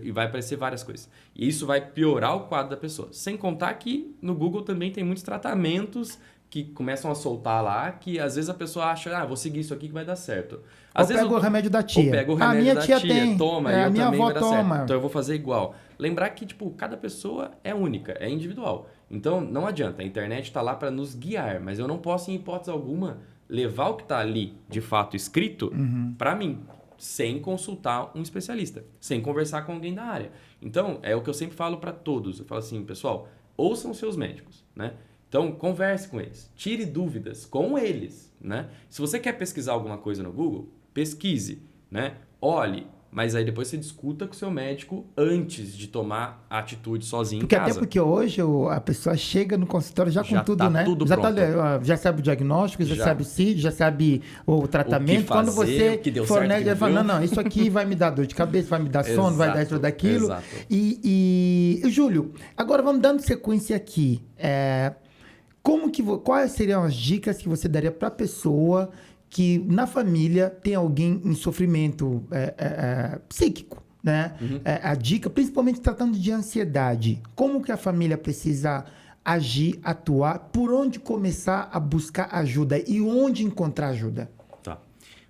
e vai aparecer várias coisas. E isso vai piorar o quadro da pessoa. Sem contar que no Google também tem muitos tratamentos que começam a soltar lá, que às vezes a pessoa acha, vou seguir isso aqui que vai dar certo. Às vezes pega o remédio da tia. Ou pega o remédio minha da tia tia, tem. toma, e a eu minha também avó vai dar toma. certo. Então eu vou fazer igual. Lembrar que, cada pessoa é única, é individual. Então não adianta, a internet está lá para nos guiar, mas eu não posso, em hipótese alguma, levar o que está ali, de fato, escrito, para mim, sem consultar um especialista, sem conversar com alguém da área. Então, é o que eu sempre falo para todos. Eu falo assim, pessoal, ouçam os seus médicos, né? Então, converse com eles, tire dúvidas com eles, né? Se você quer pesquisar alguma coisa no Google, pesquise, né? Olhe, mas aí depois você discuta com o seu médico antes de tomar a atitude sozinho em casa. Até porque hoje a pessoa chega no consultório já com tudo, tá né? Tudo já, pronto. Já sabe o diagnóstico, já sabe o CID, já sabe o tratamento. O que fazer, quando você o que deu fornece, certo, ele fala, não, isso aqui vai me dar dor de cabeça, vai me dar sono, vai dar isso daquilo. Exato. E Júlio, agora vamos dando sequência aqui. Quais seriam as dicas que você daria para a pessoa que na família tem alguém em sofrimento psíquico, né? A dica, principalmente tratando de ansiedade. Como que a família precisa agir, atuar? Por onde começar a buscar ajuda? E onde encontrar ajuda? Tá.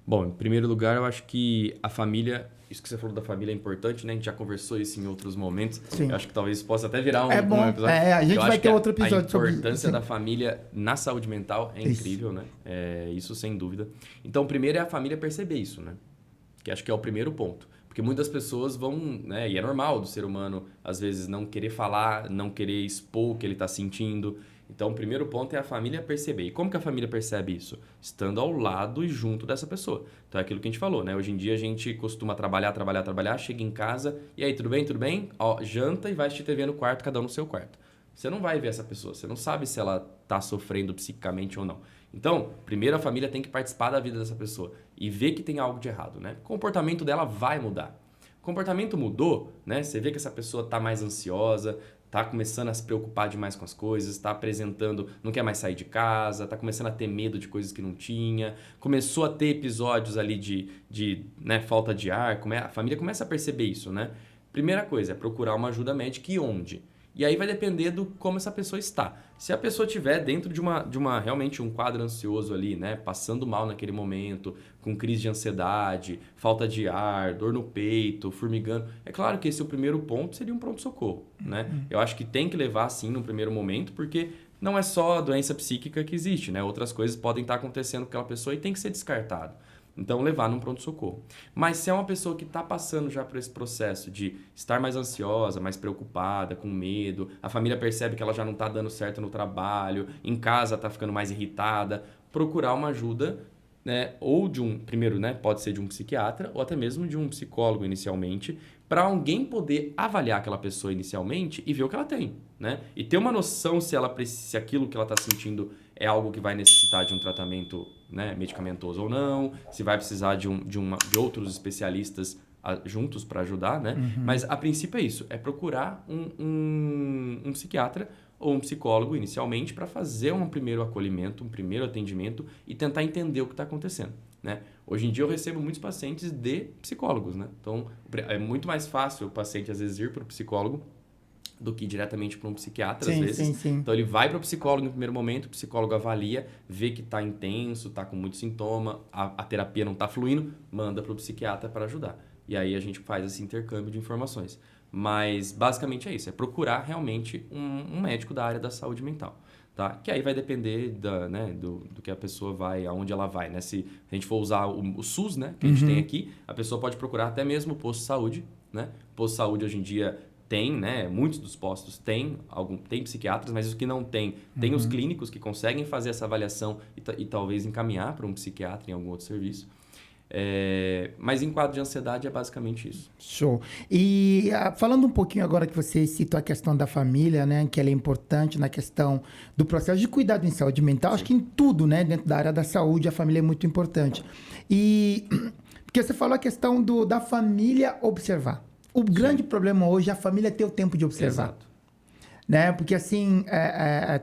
Bom, em primeiro lugar, eu acho que a família... Isso que você falou da família é importante, né? A gente já conversou isso em outros momentos. Sim. Eu acho que talvez possa até virar um episódio. A gente vai ter outro episódio sobre isso. A importância da família na saúde mental é incrível, né? Isso sem dúvida. Então, primeiro é a família perceber isso, né? Que acho que é o primeiro ponto. Porque muitas pessoas vão, né? E é normal do ser humano, às vezes, não querer falar, não querer expor o que ele está sentindo. Então, o primeiro ponto é a família perceber. E como que a família percebe isso? Estando ao lado e junto dessa pessoa. Então, é aquilo que a gente falou, né? Hoje em dia, a gente costuma trabalhar, chega em casa, e aí, tudo bem? Tudo bem? Janta e vai assistir TV no quarto, cada um no seu quarto. Você não vai ver essa pessoa, você não sabe se ela está sofrendo psiquicamente ou não. Então, primeiro a família tem que participar da vida dessa pessoa e ver que tem algo de errado, né? O comportamento dela vai mudar. comportamento mudou, né? Você vê que essa pessoa tá mais ansiosa, tá começando a se preocupar demais com as coisas, tá apresentando, não quer mais sair de casa, tá começando a ter medo de coisas que não tinha, começou a ter episódios ali de né, falta de ar, a família começa a perceber isso, né? Primeira coisa é procurar uma ajuda médica e onde? E aí vai depender do como essa pessoa está. Se a pessoa estiver dentro de uma realmente um quadro ansioso ali, né, passando mal naquele momento, com crise de ansiedade, falta de ar, dor no peito, formigando, é claro que esse é o primeiro ponto, seria um pronto-socorro, né? Eu acho que tem que levar sim no primeiro momento, porque não é só a doença psíquica que existe, né? Outras coisas podem estar acontecendo com aquela pessoa e tem que ser descartado. Então, levar num pronto-socorro. Mas se é uma pessoa que está passando já por esse processo de estar mais ansiosa, mais preocupada, com medo, a família percebe que ela já não está dando certo no trabalho, em casa está ficando mais irritada, procurar uma ajuda, né? Ou de primeiro, né? Pode ser de um psiquiatra ou até mesmo de um psicólogo inicialmente, para alguém poder avaliar aquela pessoa inicialmente e ver o que ela tem, né? E ter uma noção se aquilo que ela está sentindo é algo que vai necessitar de um tratamento, né, medicamentoso ou não, se vai precisar de outros especialistas juntos para ajudar, né? Mas a princípio é isso, é procurar um psiquiatra ou um psicólogo inicialmente para fazer um primeiro acolhimento, um primeiro atendimento e tentar entender o que está acontecendo, né? Hoje em dia eu recebo muitos pacientes de psicólogos, né? Então é muito mais fácil o paciente às vezes ir para o psicólogo do que diretamente para um psiquiatra, às vezes. Sim. Então, ele vai para o psicólogo no primeiro momento, o psicólogo avalia, vê que está intenso, está com muito sintoma, a terapia não está fluindo, manda para o psiquiatra para ajudar. E aí a gente faz esse intercâmbio de informações. Mas, basicamente, é isso. É procurar realmente um médico da área da saúde mental. Tá? Que aí vai depender do que a pessoa vai, aonde ela vai. Né? Se a gente for usar o SUS, né, que a gente tem aqui, a pessoa pode procurar até mesmo o posto de saúde. Né? O posto de saúde, hoje em dia, tem, né? Muitos dos postos tem psiquiatras, mas os que não tem os clínicos que conseguem fazer essa avaliação e talvez encaminhar para um psiquiatra em algum outro serviço. Mas em quadro de ansiedade é basicamente isso. Show. E falando um pouquinho agora que você citou a questão da família, né? Que ela é importante na questão do processo de cuidado em saúde mental. Sim. Acho que em tudo, né? Dentro da área da saúde, a família é muito importante. E porque você falou a questão da família observar. O grande problema hoje é a família ter o tempo de observar. Exato. Né? Porque assim,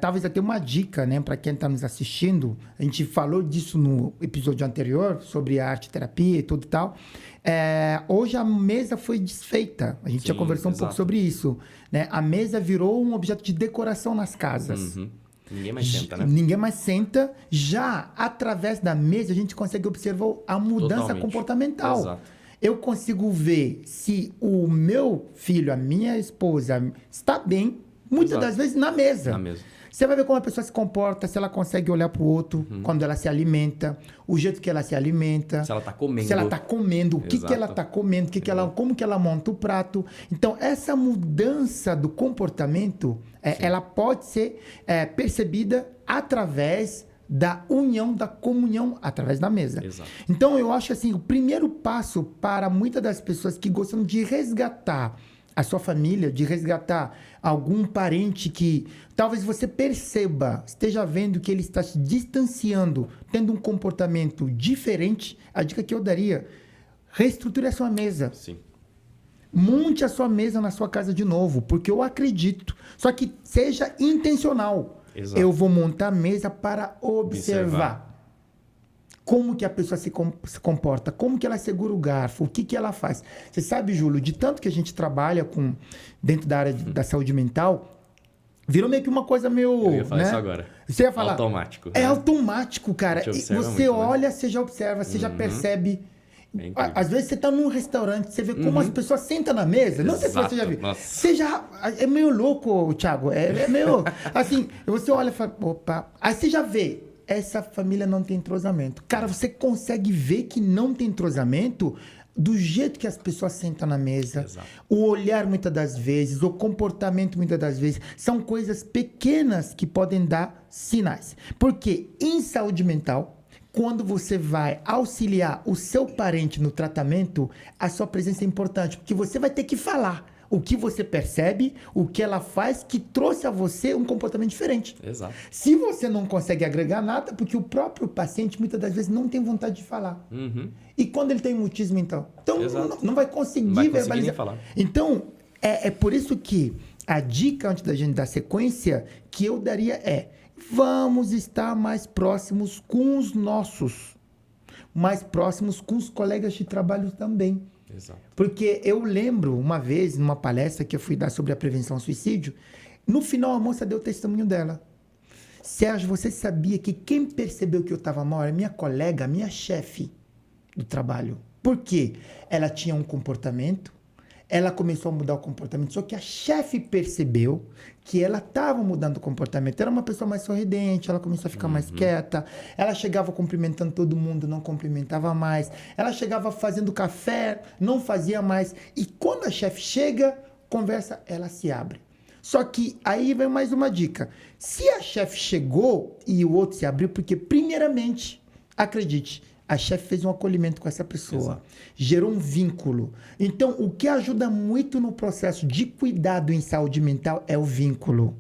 talvez até uma dica, né, para quem está nos assistindo, a gente falou disso no episódio anterior, sobre a arte terapia e tudo e tal. Hoje a mesa foi desfeita, a gente já conversou um pouco sobre isso. Né? A mesa virou um objeto de decoração nas casas. Ninguém mais senta, né? Ninguém mais senta. Já através da mesa a gente consegue observar a mudança comportamental. Exato. Eu consigo ver se o meu filho, a minha esposa, está bem, muitas das vezes na mesa. Você vai ver como a pessoa se comporta, se ela consegue olhar para o outro quando ela se alimenta, o jeito que ela se alimenta. Se ela está comendo. Se ela está comendo, o que ela está comendo, como que ela monta o prato. Então, essa mudança do comportamento, ela pode ser percebida através da união, da comunhão através da mesa. Exato. Então, eu acho assim, o primeiro passo para muitas das pessoas que gostam de resgatar a sua família, de resgatar algum parente que talvez você perceba, esteja vendo que ele está se distanciando, tendo um comportamento diferente, a dica que eu daria, reestruture a sua mesa. Sim. Monte a sua mesa na sua casa de novo, porque eu acredito. Só que seja intencional. Exato. Eu vou montar a mesa para observar como que a pessoa se comporta, como que ela segura o garfo, o que ela faz. Você sabe, Júlio, de tanto que a gente trabalha dentro da área da saúde mental, virou meio que uma coisa meio... Eu ia falar isso agora. Você ia falar? Automático. É automático, cara. Você muito, olha, né? você já observa, você já percebe... É Às vezes você está num restaurante, você vê como as pessoas sentam na mesa. Não sei se você já viu. Nossa. Você já... É meio louco, Thiago. É meio... Assim, você olha e fala... Opa. Aí você já vê. Essa família não tem entrosamento. Cara, você consegue ver que não tem entrosamento do jeito que as pessoas sentam na mesa. Exato. O olhar, muitas das vezes. O comportamento, muitas das vezes. São coisas pequenas que podem dar sinais. Porque em saúde mental... Quando você vai auxiliar o seu parente no tratamento, a sua presença é importante, porque você vai ter que falar o que você percebe, o que ela faz, que trouxe a você um comportamento diferente. Exato. Se você não consegue agregar nada, porque o próprio paciente muitas das vezes não tem vontade de falar. E quando ele tem mutismo, então? Então não vai conseguir verbalizar. Nem falar. Então, é por isso que a dica antes da gente dar sequência que eu daria é: vamos estar mais próximos com os nossos, mais próximos com os colegas de trabalho também. Exato. Porque eu lembro uma vez, numa palestra que eu fui dar sobre a prevenção ao suicídio, no final a moça deu o testemunho dela. Sérgio, você sabia que quem percebeu que eu estava mal era minha colega, minha chefe do trabalho. Por quê? Ela tinha um comportamento, ela começou a mudar o comportamento, só que a chefe percebeu que ela estava mudando o comportamento. Era uma pessoa mais sorridente, ela começou a ficar mais quieta, ela chegava cumprimentando todo mundo, não cumprimentava mais, ela chegava fazendo café, não fazia mais. E quando a chefe chega, conversa, ela se abre. Só que aí vem mais uma dica. Se a chefe chegou e o outro se abriu, porque primeiramente, acredite, a chefe fez um acolhimento com essa pessoa. Exato. Gerou um vínculo. Então, o que ajuda muito no processo de cuidado em saúde mental é o vínculo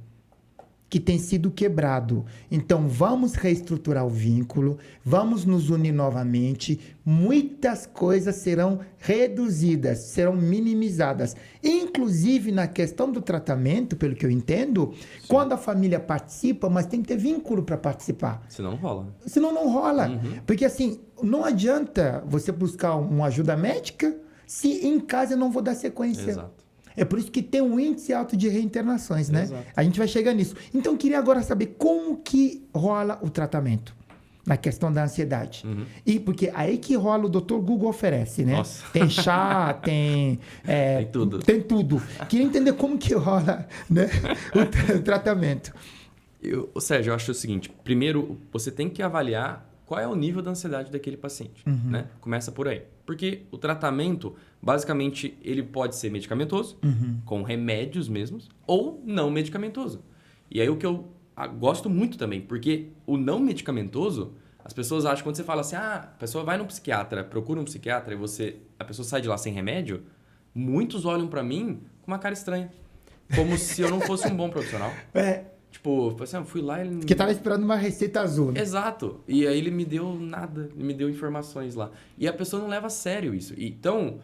que tem sido quebrado. Então, vamos reestruturar o vínculo, vamos nos unir novamente, muitas coisas serão reduzidas, serão minimizadas. Inclusive, na questão do tratamento, pelo que eu entendo, sim, quando a família participa, mas tem que ter vínculo para participar. Senão não rola. Senão não rola. Porque, assim, não adianta você buscar uma ajuda médica se em casa eu não vou dar sequência. Exato. É por isso que tem um índice alto de reinternações, né? Exato. A gente vai chegar nisso. Então, eu queria agora saber como que rola o tratamento na questão da ansiedade. E porque aí que rola, o Dr. Google oferece, né? Nossa. Tem chá, tem... tem tudo. Tem tudo. Queria entender como que rola, né, o tratamento. Sérgio, eu acho o seguinte. Primeiro, você tem que avaliar qual é o nível da ansiedade daquele paciente, né? Começa por aí. Porque o tratamento, basicamente, ele pode ser medicamentoso, com remédios mesmos, ou não medicamentoso. E aí o que eu gosto muito também, porque o não medicamentoso, as pessoas acham, quando você fala assim, a pessoa vai no psiquiatra, procura um psiquiatra e a pessoa sai de lá sem remédio, muitos olham pra mim com uma cara estranha. Como se eu não fosse um bom profissional. Tipo, assim, fui lá e ele... Porque tava esperando uma receita azul, né? Exato. E aí ele me deu nada, ele me deu informações lá. E a pessoa não leva a sério isso. Então,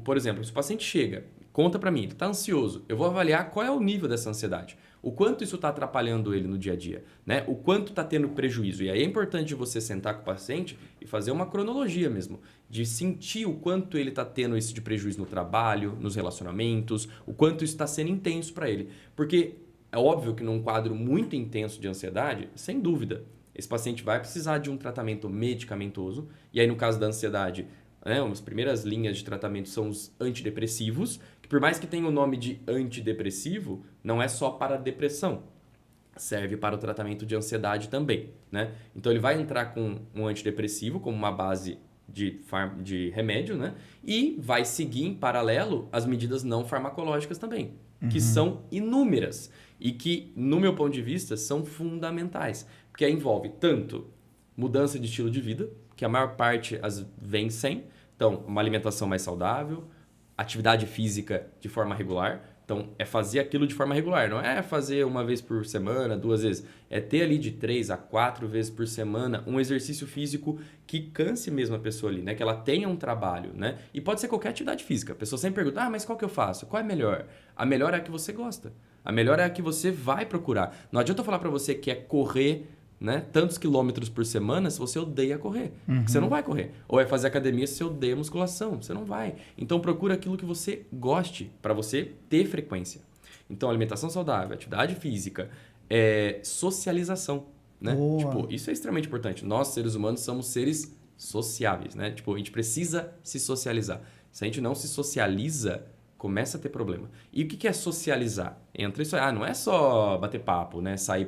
por exemplo, se o paciente chega, conta pra mim, ele tá ansioso, eu vou avaliar qual é o nível dessa ansiedade. O quanto isso tá atrapalhando ele no dia a dia, né? O quanto tá tendo prejuízo. E aí é importante você sentar com o paciente e fazer uma cronologia mesmo, de sentir o quanto ele tá tendo esse de prejuízo no trabalho, nos relacionamentos, o quanto isso tá sendo intenso pra ele. Porque é óbvio que num quadro muito intenso de ansiedade, sem dúvida, esse paciente vai precisar de um tratamento medicamentoso. E aí, no caso da ansiedade, as primeiras linhas de tratamento são os antidepressivos, que por mais que tenha o nome de antidepressivo, não é só para a depressão. Serve para o tratamento de ansiedade também, né? Então, ele vai entrar com um antidepressivo como uma base de remédio, né? E vai seguir em paralelo as medidas não farmacológicas também, que são inúmeras e que, no meu ponto de vista, são fundamentais, porque envolve tanto mudança de estilo de vida, que a maior parte vem sem, então uma alimentação mais saudável, atividade física de forma regular, então é fazer aquilo de forma regular, não é fazer uma vez por semana, 2 vezes, é ter ali de 3 a 4 vezes por semana um exercício físico que canse mesmo a pessoa ali, né? Que ela tenha um trabalho, né? E pode ser qualquer atividade física. A pessoa sempre pergunta, mas qual que eu faço? Qual é melhor? A melhor é a que você gosta. A melhor é a que você vai procurar. Não adianta eu falar para você que é correr, né, tantos quilômetros por semana se você odeia correr. Você não vai correr. Ou é fazer academia se você odeia musculação. Você não vai. Então procura aquilo que você goste para você ter frequência. Então alimentação saudável, atividade física, socialização, né? Tipo, isso é extremamente importante. Nós, seres humanos, somos seres sociáveis, né? Tipo, a gente precisa se socializar. Se a gente não se socializa, começa a ter problema. E o que é socializar? Entra isso, não é só bater papo, né? Sair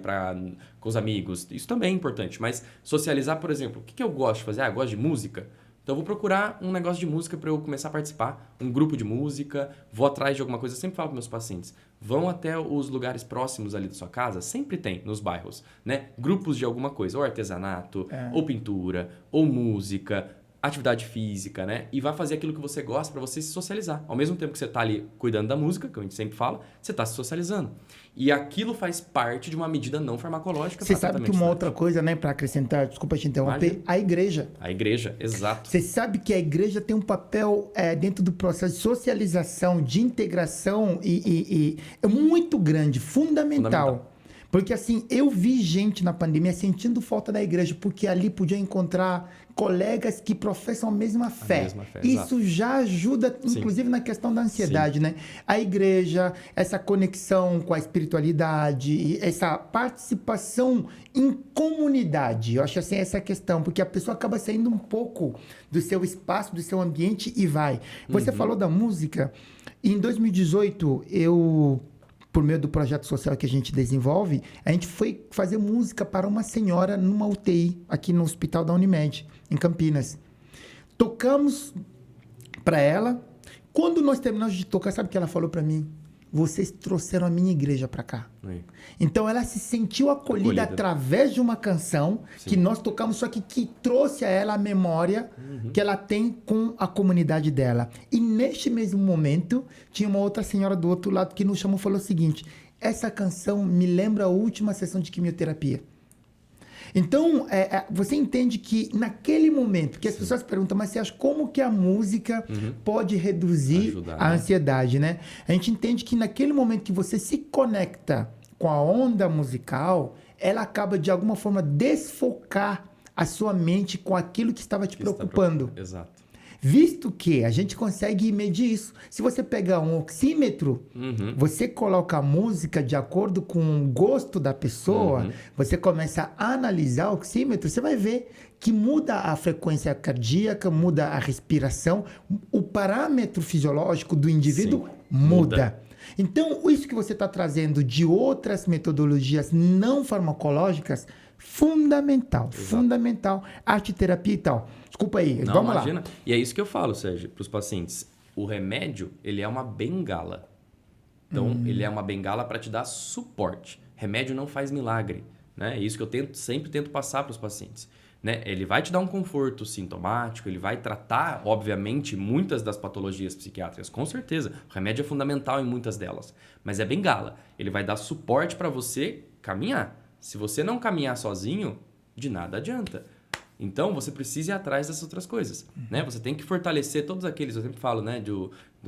com os amigos. Isso também é importante. Mas socializar, por exemplo, o que eu gosto de fazer? Eu gosto de música. Então eu vou procurar um negócio de música para eu começar a participar. Um grupo de música, vou atrás de alguma coisa. Eu sempre falo para meus pacientes, vão até os lugares próximos ali da sua casa, sempre tem nos bairros, né? Grupos de alguma coisa, ou artesanato, ou pintura, ou música. atividade física, né? E vai fazer aquilo que você gosta para você se socializar. Ao mesmo tempo que você tá ali cuidando da música, que a gente sempre fala, você tá se socializando. E aquilo faz parte de uma medida não farmacológica. Você sabe que uma outra coisa, né, para acrescentar, desculpa te interromper, Imagina. a igreja. A igreja, exato. Você sabe que a igreja tem um papel dentro do processo de socialização, de integração e é muito grande, fundamental. Porque assim, eu vi gente na pandemia sentindo falta da igreja, porque ali podia encontrar colegas que professam a mesma fé. Isso já ajuda, inclusive, na questão da ansiedade, né? A igreja, essa conexão com a espiritualidade, essa participação em comunidade. Eu acho assim, essa questão, porque a pessoa acaba saindo um pouco do seu espaço, do seu ambiente e vai. Você falou da música. Em 2018, por meio do projeto social que a gente desenvolve, a gente foi fazer música para uma senhora numa UTI, aqui no hospital da Unimed, em Campinas. Tocamos para ela. Quando nós terminamos de tocar, sabe o que ela falou para mim? Vocês trouxeram a minha igreja para cá. Então, ela se sentiu acolhida através de uma canção que nós tocamos, só que trouxe a ela a memória que ela tem com a comunidade dela. E neste mesmo momento, tinha uma outra senhora do outro lado que nos chamou e falou o seguinte: essa canção me lembra a última sessão de quimioterapia. Então, você entende que naquele momento, que as pessoas perguntam, mas você acha como que a música pode reduzir ajudar, a ansiedade, né? A gente entende que naquele momento que você se conecta com a onda musical, ela acaba de alguma forma desfocar a sua mente com aquilo que estava te preocupando. Exato. Visto que a gente consegue medir isso. Se você pegar um oxímetro, você coloca a música de acordo com o gosto da pessoa, você começa a analisar o oxímetro, você vai ver que muda a frequência cardíaca, muda a respiração, o parâmetro fisiológico do indivíduo muda. Então, isso que você está trazendo de outras metodologias não farmacológicas, fundamental. Arte terapia e tal. Desculpa aí, Não, vamos imagina. lá. E é isso que eu falo, Sérgio, para os pacientes. O remédio, ele é uma bengala. Então, ele é uma bengala para te dar suporte. Remédio não faz milagre, né? É isso que eu sempre tento passar para os pacientes. Né? Ele vai te dar um conforto sintomático, ele vai tratar, obviamente, muitas das patologias psiquiátricas, com certeza. O remédio é fundamental em muitas delas, mas é bengala. Ele vai dar suporte para você caminhar. Se você não caminhar sozinho, de nada adianta. Então, você precisa ir atrás dessas outras coisas, né? Você tem que fortalecer todos aqueles, eu sempre falo, né, de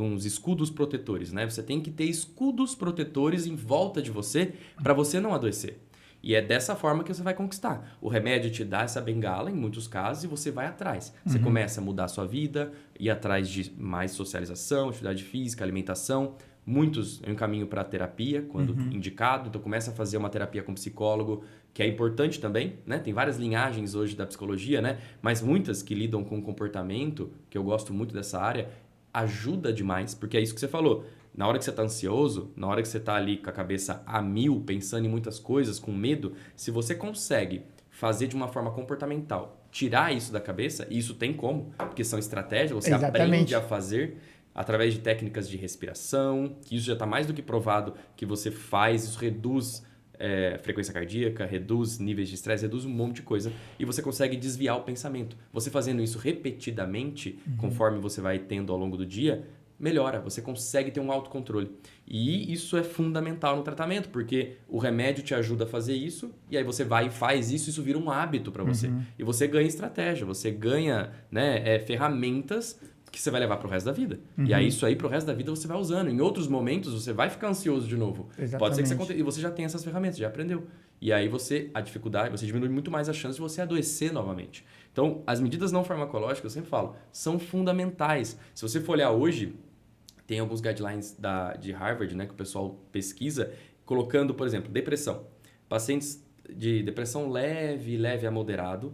uns escudos protetores, né? Você tem que ter escudos protetores em volta de você para você não adoecer. E é dessa forma que você vai conquistar. O remédio te dá essa bengala, em muitos casos, e você vai atrás. Você começa a mudar a sua vida, ir atrás de mais socialização, atividade física, alimentação. Muitos eu encaminho para terapia, quando indicado. Então, começa a fazer uma terapia com psicólogo, que é importante também, né? Tem várias linhagens hoje da psicologia, né? Mas muitas que lidam com comportamento, que eu gosto muito dessa área, ajuda demais, porque é isso que você falou. Na hora que você está ansioso, na hora que você está ali com a cabeça a mil, pensando em muitas coisas, com medo, se você consegue fazer de uma forma comportamental, tirar isso da cabeça, e isso tem como, porque são estratégias, você aprende a fazer através de técnicas de respiração, que isso já está mais do que provado que você faz, isso reduz frequência cardíaca, reduz níveis de estresse, reduz um monte de coisa, e você consegue desviar o pensamento. Você fazendo isso repetidamente, conforme você vai tendo ao longo do dia, melhora, você consegue ter um autocontrole. E isso é fundamental no tratamento, porque o remédio te ajuda a fazer isso, e aí você vai e faz isso, isso vira um hábito para você. E você ganha estratégia, você ganha, né, ferramentas que você vai levar para o resto da vida. E aí isso aí para o resto da vida você vai usando. Em outros momentos você vai ficar ansioso de novo. Exatamente. Pode ser que você aconteça, e você já tem essas ferramentas, já aprendeu. E aí a dificuldade, você diminui muito mais a chance de você adoecer novamente. Então, as medidas não farmacológicas, eu sempre falo, são fundamentais. Se você for olhar hoje, tem alguns guidelines de Harvard, né, que o pessoal pesquisa, colocando, por exemplo, depressão. Pacientes de depressão leve a moderado,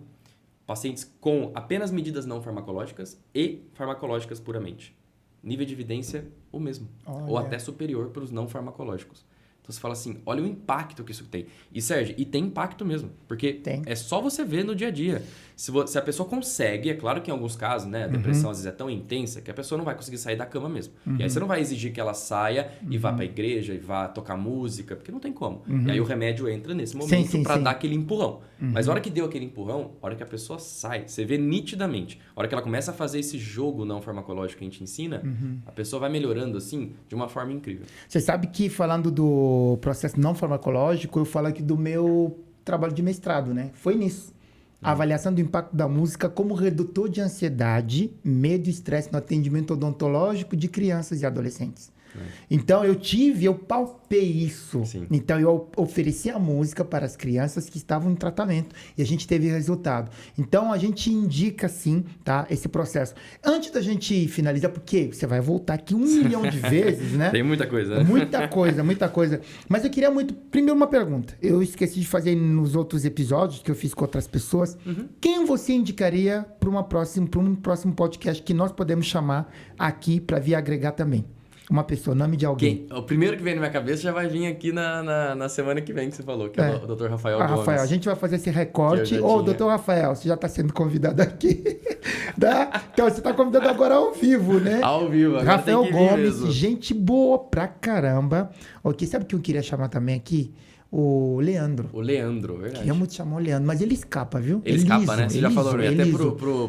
pacientes com apenas medidas não farmacológicas e farmacológicas puramente. Nível de evidência, o mesmo. Ou até superior para os não farmacológicos. Então você fala assim, olha o impacto que isso tem. E Sérgio, e tem impacto mesmo, porque é só você ver no dia a dia. Se a pessoa consegue, é claro que em alguns casos, né, a depressão às vezes é tão intensa que a pessoa não vai conseguir sair da cama mesmo. E aí você não vai exigir que ela saia e vá pra igreja e vá tocar música, porque não tem como. E aí o remédio entra nesse momento para dar aquele empurrão. Mas a hora que deu aquele empurrão, a hora que a pessoa sai, você vê nitidamente. A hora que ela começa a fazer esse jogo não farmacológico que a gente ensina, a pessoa vai melhorando assim de uma forma incrível. Você sabe que falando do processo não farmacológico, eu falo aqui do meu trabalho de mestrado, né? Foi nisso. A avaliação do impacto da música como redutor de ansiedade, medo e estresse no atendimento odontológico de crianças e adolescentes. Então, eu palpei isso. Sim. Então, eu ofereci a música para as crianças que estavam em tratamento e a gente teve resultado. Então, a gente indica, sim, tá, esse processo. Antes da gente finalizar, porque você vai voltar aqui 1 milhão de vezes, né? Tem muita coisa, né? Muita coisa, muita coisa. Mas eu queria muito... Primeiro, uma pergunta. Eu esqueci de fazer nos outros episódios que eu fiz com outras pessoas. Quem você indicaria para um próximo podcast que nós podemos chamar aqui para vir agregar também? Uma pessoa, nome de alguém. O primeiro que vem na minha cabeça já vai vir aqui na semana que vem, que você falou, que é o Dr. Rafael Gomes. Rafael, a gente vai fazer esse recorte. Dr. Rafael, você já está sendo convidado aqui. Então, você está convidado agora ao vivo, né? Ao vivo, agora Rafael tem que vir Gomes, mesmo. gente boa pra caramba. Ok, sabe o que eu queria chamar também aqui? O Leandro. O Leandro, verdade. Queria muito chamar o Leandro, mas ele escapa, viu? Ele escapa, né? Você já falou, até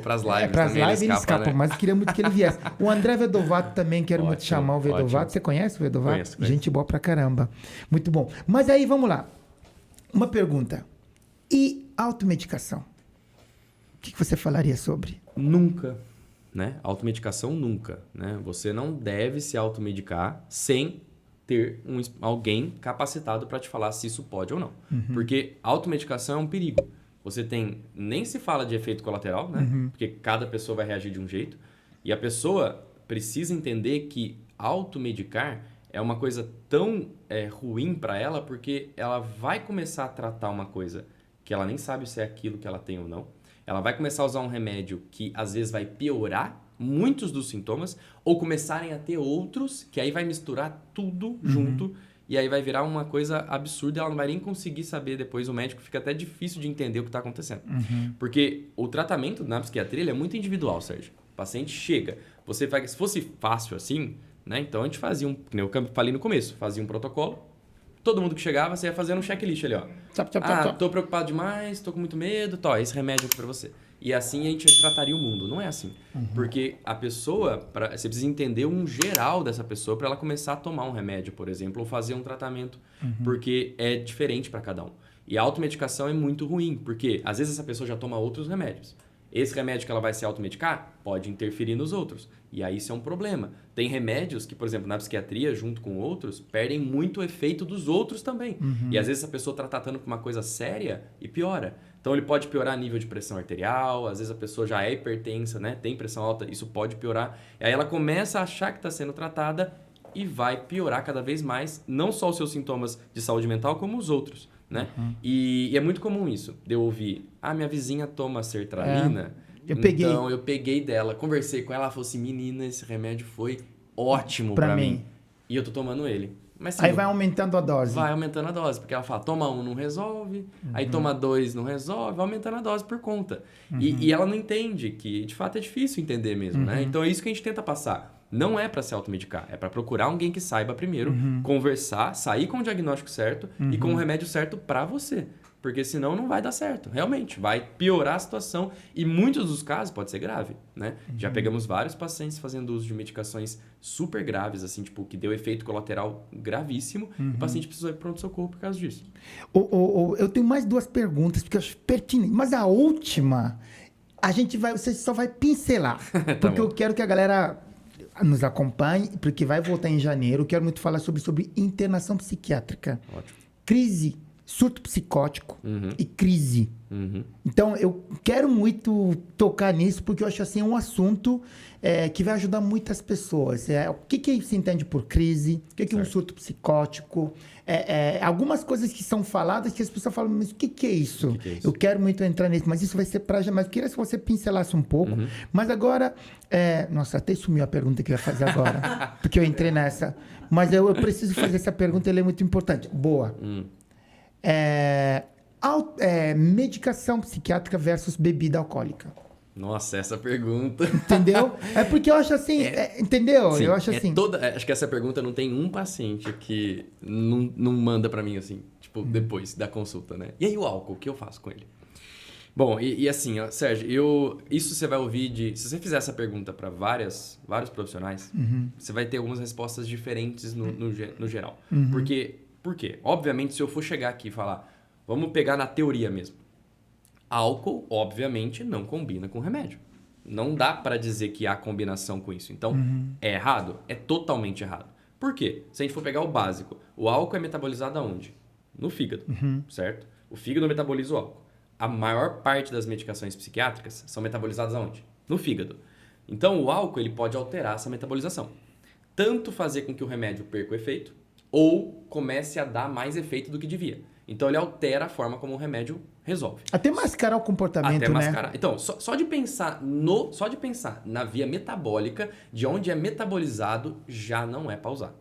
pras lives pras também lives ele escapa, né? mas eu queria muito que ele viesse. O André Vedovato também, quero muito chamar o Vedovato. Ótimo. Você conhece o Vedovato? Conheço. Gente boa pra caramba. Muito bom. Mas aí, vamos lá. Uma pergunta. E automedicação? O que você falaria sobre? Nunca, né? Automedicação nunca, né? Você não deve se automedicar sem ter alguém capacitado para te falar se isso pode ou não. Porque automedicação é um perigo. Você tem... Nem se fala de efeito colateral, né? Porque cada pessoa vai reagir de um jeito. E a pessoa precisa entender que automedicar é uma coisa tão ruim para ela, porque ela vai começar a tratar uma coisa que ela nem sabe se é aquilo que ela tem ou não. Ela vai começar a usar um remédio que às vezes vai piorar muitos dos sintomas, ou começarem a ter outros, que aí vai misturar tudo junto, e aí vai virar uma coisa absurda, ela não vai nem conseguir saber depois, o médico fica até difícil de entender o que está acontecendo. Porque o tratamento na psiquiatria ele é muito individual, Sérgio. O paciente chega, se fosse fácil assim, né? Então a gente fazia como eu falei no começo, fazia um protocolo, todo mundo que chegava, você ia fazendo um checklist ali, ó. Tô preocupado demais, tô com muito medo, esse remédio aqui pra você. E assim a gente trataria o mundo. Não é assim. Porque a pessoa, você precisa entender um geral dessa pessoa para ela começar a tomar um remédio, por exemplo, ou fazer um tratamento. Porque é diferente para cada um. E a automedicação é muito ruim, porque às vezes essa pessoa já toma outros remédios. Esse remédio que ela vai se automedicar pode interferir nos outros. E aí isso é um problema. Tem remédios que, por exemplo, na psiquiatria, junto com outros, perdem muito o efeito dos outros também. E às vezes a pessoa está tratando com uma coisa séria e piora. Então ele pode piorar nível de pressão arterial, às vezes a pessoa já é hipertensa, né? Tem pressão alta, isso pode piorar. E aí ela começa a achar que está sendo tratada e vai piorar cada vez mais, não só os seus sintomas de saúde mental, como os outros, né? E é muito comum isso, de eu ouvir, minha vizinha toma sertralina, então eu peguei dela, conversei com ela, ela falou assim, menina, esse remédio foi ótimo pra mim. E eu tô tomando ele. Mas, assim, aí vai aumentando a dose. Vai aumentando a dose, porque ela fala, toma 1 não resolve, aí toma 2 não resolve, vai aumentando a dose por conta. E ela não entende que, de fato, é difícil entender mesmo, né? Então é isso que a gente tenta passar. Não é para se automedicar, é para procurar alguém que saiba primeiro, conversar, sair com o diagnóstico certo e com o remédio certo para você. Porque senão não vai dar certo, realmente. Vai piorar a situação e muitos dos casos pode ser grave, né? Já pegamos vários pacientes fazendo uso de medicações super graves, assim, tipo, que deu efeito colateral gravíssimo. O paciente precisou ir para pronto-socorro por causa disso. Eu tenho mais 2 perguntas, porque eu acho pertinente. Mas a última, você só vai pincelar. Porque eu quero que a galera nos acompanhe, porque vai voltar em janeiro. Eu quero muito falar sobre internação psiquiátrica. Ótimo. Crise surto psicótico e crise. Uhum. Então, eu quero muito tocar nisso, porque eu acho assim um assunto que vai ajudar muitas pessoas. O que se entende por crise? O que é um surto psicótico? Algumas coisas que são faladas que as pessoas falam, mas o que é isso? O que é isso? Eu quero muito entrar nisso, mas isso vai ser para já. Mas eu queria que você pincelasse um pouco. Mas agora... nossa, até sumiu a pergunta que eu ia fazer agora, porque eu entrei nessa. Mas eu preciso fazer essa pergunta, ela é muito importante. Boa. Medicação psiquiátrica versus bebida alcoólica. Nossa, essa pergunta. Entendeu? É porque eu acho assim, entendeu? Sim, eu acho assim. Acho que essa pergunta não tem um paciente que não manda pra mim assim, tipo, depois da consulta, né? E aí o álcool, o que eu faço com ele? Bom, e assim, ó, Sérgio, isso você vai ouvir se você fizer essa pergunta para vários profissionais, você vai ter algumas respostas diferentes no geral. Por quê? Obviamente, se eu for chegar aqui e falar, vamos pegar na teoria mesmo. Álcool, obviamente, não combina com remédio. Não dá para dizer que há combinação com isso. Então, é errado? É totalmente errado. Por quê? Se a gente for pegar o básico, o álcool é metabolizado aonde? No fígado, certo? O fígado metaboliza o álcool. A maior parte das medicações psiquiátricas são metabolizadas aonde? No fígado. Então, o álcool ele pode alterar essa metabolização. Tanto fazer com que o remédio perca o efeito, ou comece a dar mais efeito do que devia. Então, ele altera a forma como o remédio resolve. Até mascarar o comportamento, né? Então, só de pensar na via metabólica, de onde é metabolizado, já não é para usar.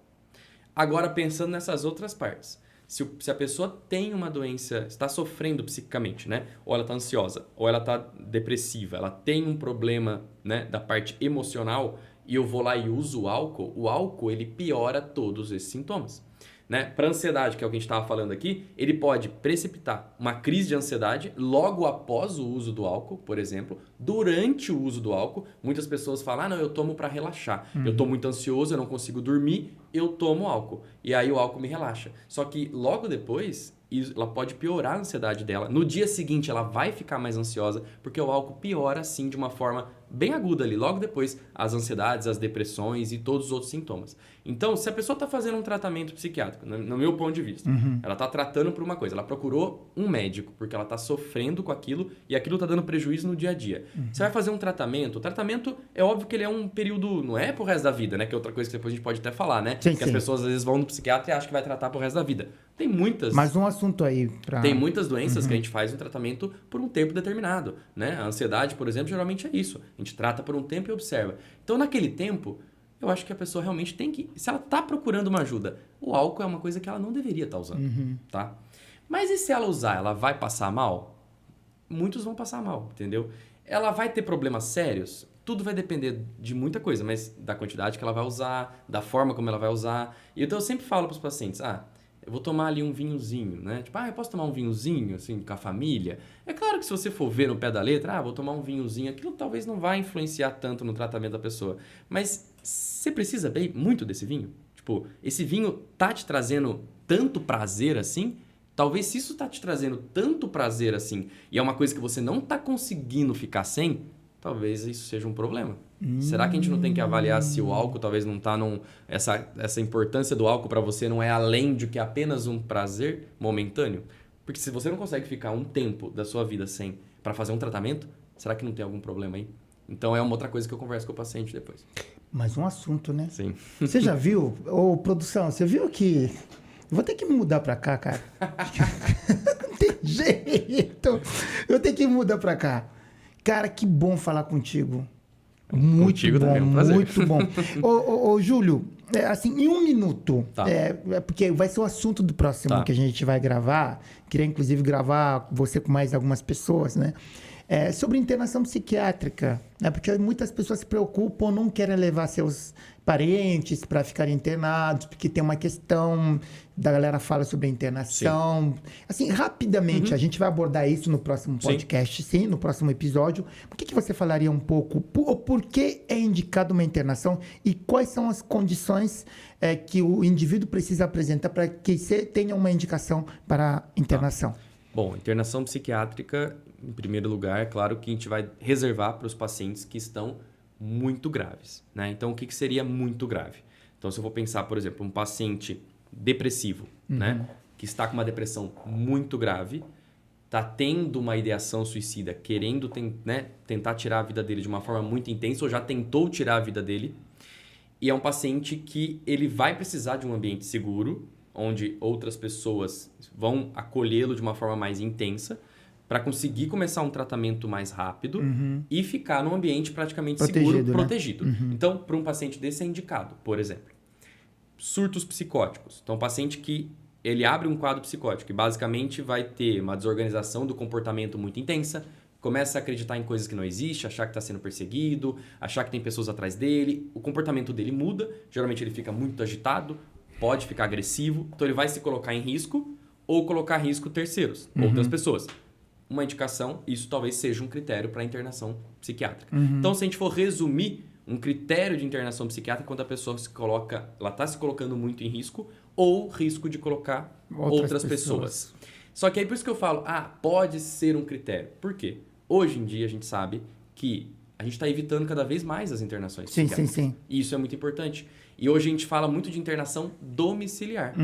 Agora, pensando nessas outras partes. Se a pessoa tem uma doença, está sofrendo psiquicamente, né? Ou ela está ansiosa, ou ela está depressiva, ela tem um problema, né, da parte emocional, e eu vou lá e uso o álcool ele piora todos esses sintomas. Né? Para ansiedade, que é o que a gente estava falando aqui, ele pode precipitar uma crise de ansiedade logo após o uso do álcool, por exemplo. Durante o uso do álcool, muitas pessoas falam, não, eu tomo para relaxar. Eu estou muito ansioso, eu não consigo dormir, eu tomo álcool. E aí o álcool me relaxa. Só que logo depois, ela pode piorar a ansiedade dela. No dia seguinte, ela vai ficar mais ansiosa, porque o álcool piora, assim, de uma forma bem aguda ali. Logo depois, as ansiedades, as depressões e todos os outros sintomas. Então, se a pessoa está fazendo um tratamento psiquiátrico, no meu ponto de vista, ela está tratando por uma coisa, ela procurou um médico, porque ela está sofrendo com aquilo e aquilo está dando prejuízo no dia a dia. Você vai fazer um tratamento, o tratamento é óbvio que ele é um período, não é pro resto da vida, né? Que é outra coisa que depois a gente pode até falar, né? Sim, que as pessoas às vezes vão no psiquiatra e acham que vai tratar pro resto da vida. Tem muitas... Mais um assunto aí pra... Tem muitas doenças que a gente faz um tratamento por um tempo determinado, né? A ansiedade, por exemplo, geralmente é isso. A gente trata por um tempo e observa. Então, naquele tempo, eu acho que a pessoa realmente tem que... Se ela está procurando uma ajuda, o álcool é uma coisa que ela não deveria estar usando, tá? Mas e se ela usar, ela vai passar mal? Muitos vão passar mal, entendeu? Ela vai ter problemas sérios? Tudo vai depender de muita coisa, mas da quantidade que ela vai usar, da forma como ela vai usar. E então eu sempre falo para os pacientes, eu vou tomar ali um vinhozinho, né? Tipo, eu posso tomar um vinhozinho, assim, com a família? É claro que se você for ver no pé da letra, vou tomar um vinhozinho, aquilo talvez não vai influenciar tanto no tratamento da pessoa. Mas você precisa bem muito desse vinho? Tipo, esse vinho tá te trazendo tanto prazer assim? Talvez se isso tá te trazendo tanto prazer assim, e é uma coisa que você não tá conseguindo ficar sem, talvez isso seja um problema. Será que a gente não tem que avaliar se o álcool talvez não está essa importância do álcool para você não é além de que apenas um prazer momentâneo? Porque se você não consegue ficar um tempo da sua vida sem para fazer um tratamento, será que não tem algum problema aí? Então é uma outra coisa que eu converso com o paciente depois. Mais um assunto, né? Sim. Você já viu? Ô, produção, você viu que... Eu vou ter que mudar pra cá, cara. Não tem jeito. Eu tenho que mudar pra cá. Cara, que bom falar contigo. Muito Contigo bom, também, é um prazer. muito bom. Ô, Júlio, assim, em um minuto, Tá. Porque vai ser o assunto do próximo que a gente vai gravar. Queria, inclusive, gravar você com mais algumas pessoas, né? Sobre internação psiquiátrica, né? Porque muitas pessoas se preocupam, não querem levar seus parentes para ficarem internados, porque tem uma questão da galera fala sobre a internação. Sim. Assim, rapidamente, a gente vai abordar isso no próximo podcast, sim, no próximo episódio. Por que você falaria um pouco por que é indicado uma internação e quais são as condições que o indivíduo precisa apresentar para que você tenha uma indicação para internação? Bom, internação psiquiátrica, em primeiro lugar, é claro que a gente vai reservar para os pacientes que estão muito graves, né? Então, o que seria muito grave? Então, se eu vou pensar, por exemplo, um paciente depressivo, né? que está com uma depressão muito grave, está tendo uma ideação suicida, querendo tentar tirar a vida dele de uma forma muito intensa, ou já tentou tirar a vida dele. E é um paciente que ele vai precisar de um ambiente seguro, onde outras pessoas vão acolhê-lo de uma forma mais intensa, para conseguir começar um tratamento mais rápido e ficar num ambiente praticamente seguro, protegido. Então, para um paciente desse é indicado, por exemplo, surtos psicóticos. Então, um paciente que ele abre um quadro psicótico e basicamente vai ter uma desorganização do comportamento muito intensa, começa a acreditar em coisas que não existem, achar que está sendo perseguido, achar que tem pessoas atrás dele, o comportamento dele muda, geralmente ele fica muito agitado, pode ficar agressivo, então ele vai se colocar em risco ou colocar em risco terceiros, outras pessoas. Uma indicação, isso talvez seja um critério para internação psiquiátrica. Então, se a gente for resumir, um critério de internação psiquiátrica é quando a pessoa ela está se colocando muito em risco ou risco de colocar outras pessoas. Só que aí por isso que eu falo, pode ser um critério. Por quê? Hoje em dia a gente sabe que a gente está evitando cada vez mais as internações psiquiátricas. Sim. E isso é muito importante. E hoje a gente fala muito de internação domiciliar,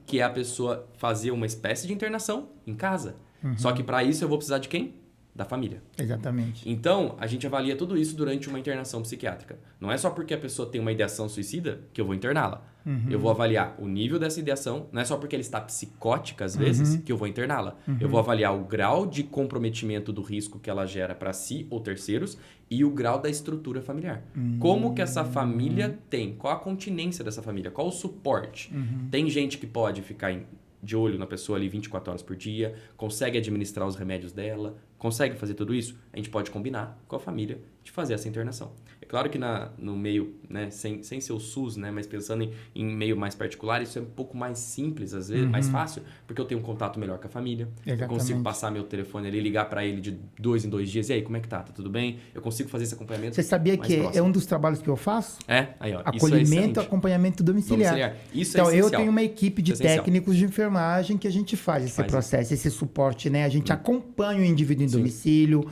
que é a pessoa fazer uma espécie de internação em casa. Só que para isso eu vou precisar de quem? Da família. Exatamente. Então, a gente avalia tudo isso durante uma internação psiquiátrica. Não é só porque a pessoa tem uma ideação suicida que eu vou interná-la. Eu vou avaliar o nível dessa ideação. Não é só porque ela está psicótica, às vezes, que eu vou interná-la. Eu vou avaliar o grau de comprometimento do risco que ela gera para si ou terceiros e o grau da estrutura familiar. Como que essa família tem? Qual a continência dessa família? Qual o suporte? Tem gente que pode ficar de olho na pessoa ali 24 horas por dia, consegue administrar os remédios dela, consegue fazer tudo isso, a gente pode combinar com a família de fazer essa internação. É claro que no meio, né, sem ser o SUS, né, mas pensando em meio mais particular, isso é um pouco mais simples, às vezes, mais fácil, porque eu tenho um contato melhor com a família. Exatamente. Eu consigo passar meu telefone ali, ligar para ele de 2 em 2 dias, e aí, como é que tá? Tá tudo bem? Eu consigo fazer esse acompanhamento. Você sabia que é um dos trabalhos que eu faço? Aí, ó, acolhimento e acompanhamento domiciliar. Isso então, é eu tenho uma equipe de técnicos de enfermagem que a gente faz esse processo, esse suporte, né? A gente acompanha o indivíduo em domicílio.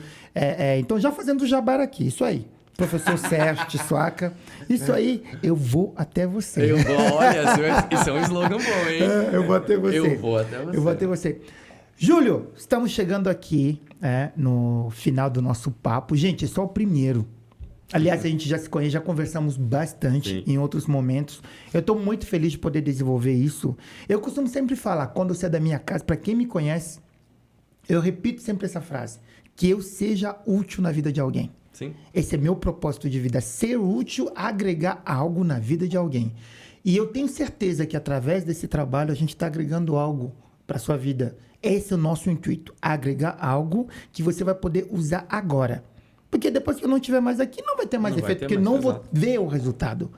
Então, já fazendo o jabara aqui, isso aí. Professor Sérgio Tissuaca, isso aí, eu vou até você. Eu vou, olha, isso é um slogan bom, hein? Eu vou até você. Eu vou até você. Eu vou até você. Júlio, estamos chegando aqui no final do nosso papo. Gente, é só o primeiro. Aliás, a gente já se conhece, já conversamos bastante em outros momentos. Eu estou muito feliz de poder desenvolver isso. Eu costumo sempre falar, quando eu saio da minha casa, para quem me conhece, eu repito sempre essa frase, que eu seja útil na vida de alguém. Sim. Esse é meu propósito de vida, ser útil, agregar algo na vida de alguém. E eu tenho certeza que através desse trabalho a gente está agregando algo para a sua vida. Esse é o nosso intuito, agregar algo que você vai poder usar agora. Porque depois que eu não estiver mais aqui, não vai ter mais efeito, porque eu não vou ver o resultado.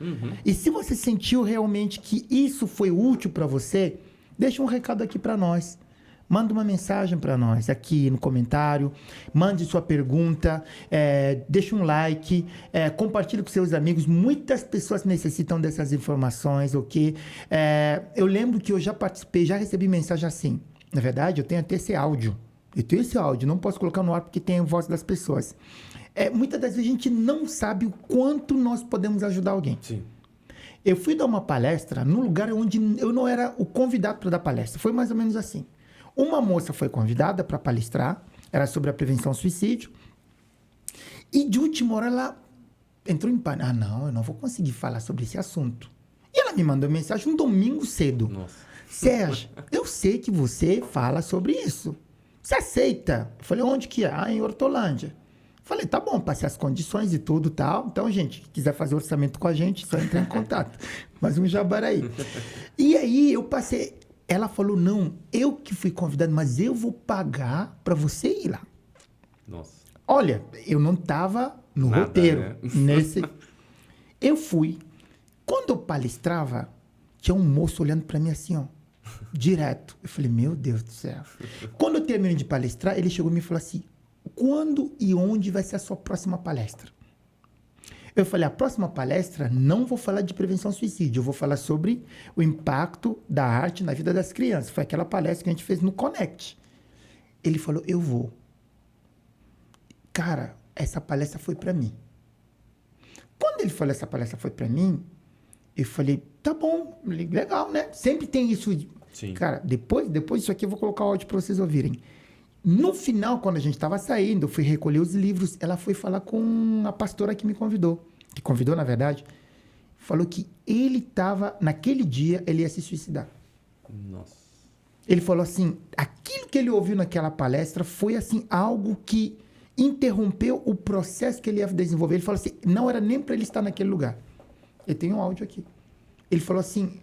E se você sentiu realmente que isso foi útil para você, deixa um recado aqui para nós. Manda uma mensagem para nós aqui no comentário, mande sua pergunta, deixa um like, compartilhe com seus amigos. Muitas pessoas necessitam dessas informações, ok? Eu lembro que eu já participei, já recebi mensagem assim. Na verdade, eu tenho até esse áudio. Eu tenho esse áudio, não posso colocar no ar porque tem a voz das pessoas. Muitas das vezes a gente não sabe o quanto nós podemos ajudar alguém. Sim. Eu fui dar uma palestra num lugar onde eu não era o convidado para dar palestra. Foi mais ou menos assim. Uma moça foi convidada para palestrar, era sobre a prevenção ao suicídio, e de última hora ela entrou em pânico. Não, eu não vou conseguir falar sobre esse assunto. E ela me mandou mensagem um domingo cedo. Nossa. Sérgio, eu sei que você fala sobre isso. Você aceita? Eu falei, onde que é? Em Hortolândia. Falei, tá bom, passei as condições e tudo e tal. Então, gente, se quiser fazer orçamento com a gente, só entrar em contato. Mais um jabara aí. E aí, eu passei... Ela falou, não, eu que fui convidado, mas eu vou pagar para você ir lá. Nossa. Olha, eu não estava no roteiro. Né? Eu fui. Quando eu palestrava, tinha um moço olhando para mim assim, ó, direto. Eu falei, meu Deus do céu. Quando eu terminei de palestrar, ele chegou e me falou assim, quando e onde vai ser a sua próxima palestra? Eu falei, a próxima palestra não vou falar de prevenção ao suicídio, eu vou falar sobre o impacto da arte na vida das crianças. Foi aquela palestra que a gente fez no Connect. Ele falou, eu vou. Cara, essa palestra foi para mim. Quando ele falou, essa palestra foi para mim, eu falei, tá bom, legal, né? Sempre tem isso, Sim. Cara, depois disso aqui eu vou colocar o áudio para vocês ouvirem. No final, quando a gente estava saindo, eu fui recolher os livros, ela foi falar com a pastora que me convidou. Que convidou, na verdade. Falou que ele estava, naquele dia, ele ia se suicidar. Nossa. Ele falou assim, aquilo que ele ouviu naquela palestra foi assim, algo que interrompeu o processo que ele ia desenvolver. Ele falou assim, não era nem para ele estar naquele lugar. Eu tenho um áudio aqui. Ele falou assim...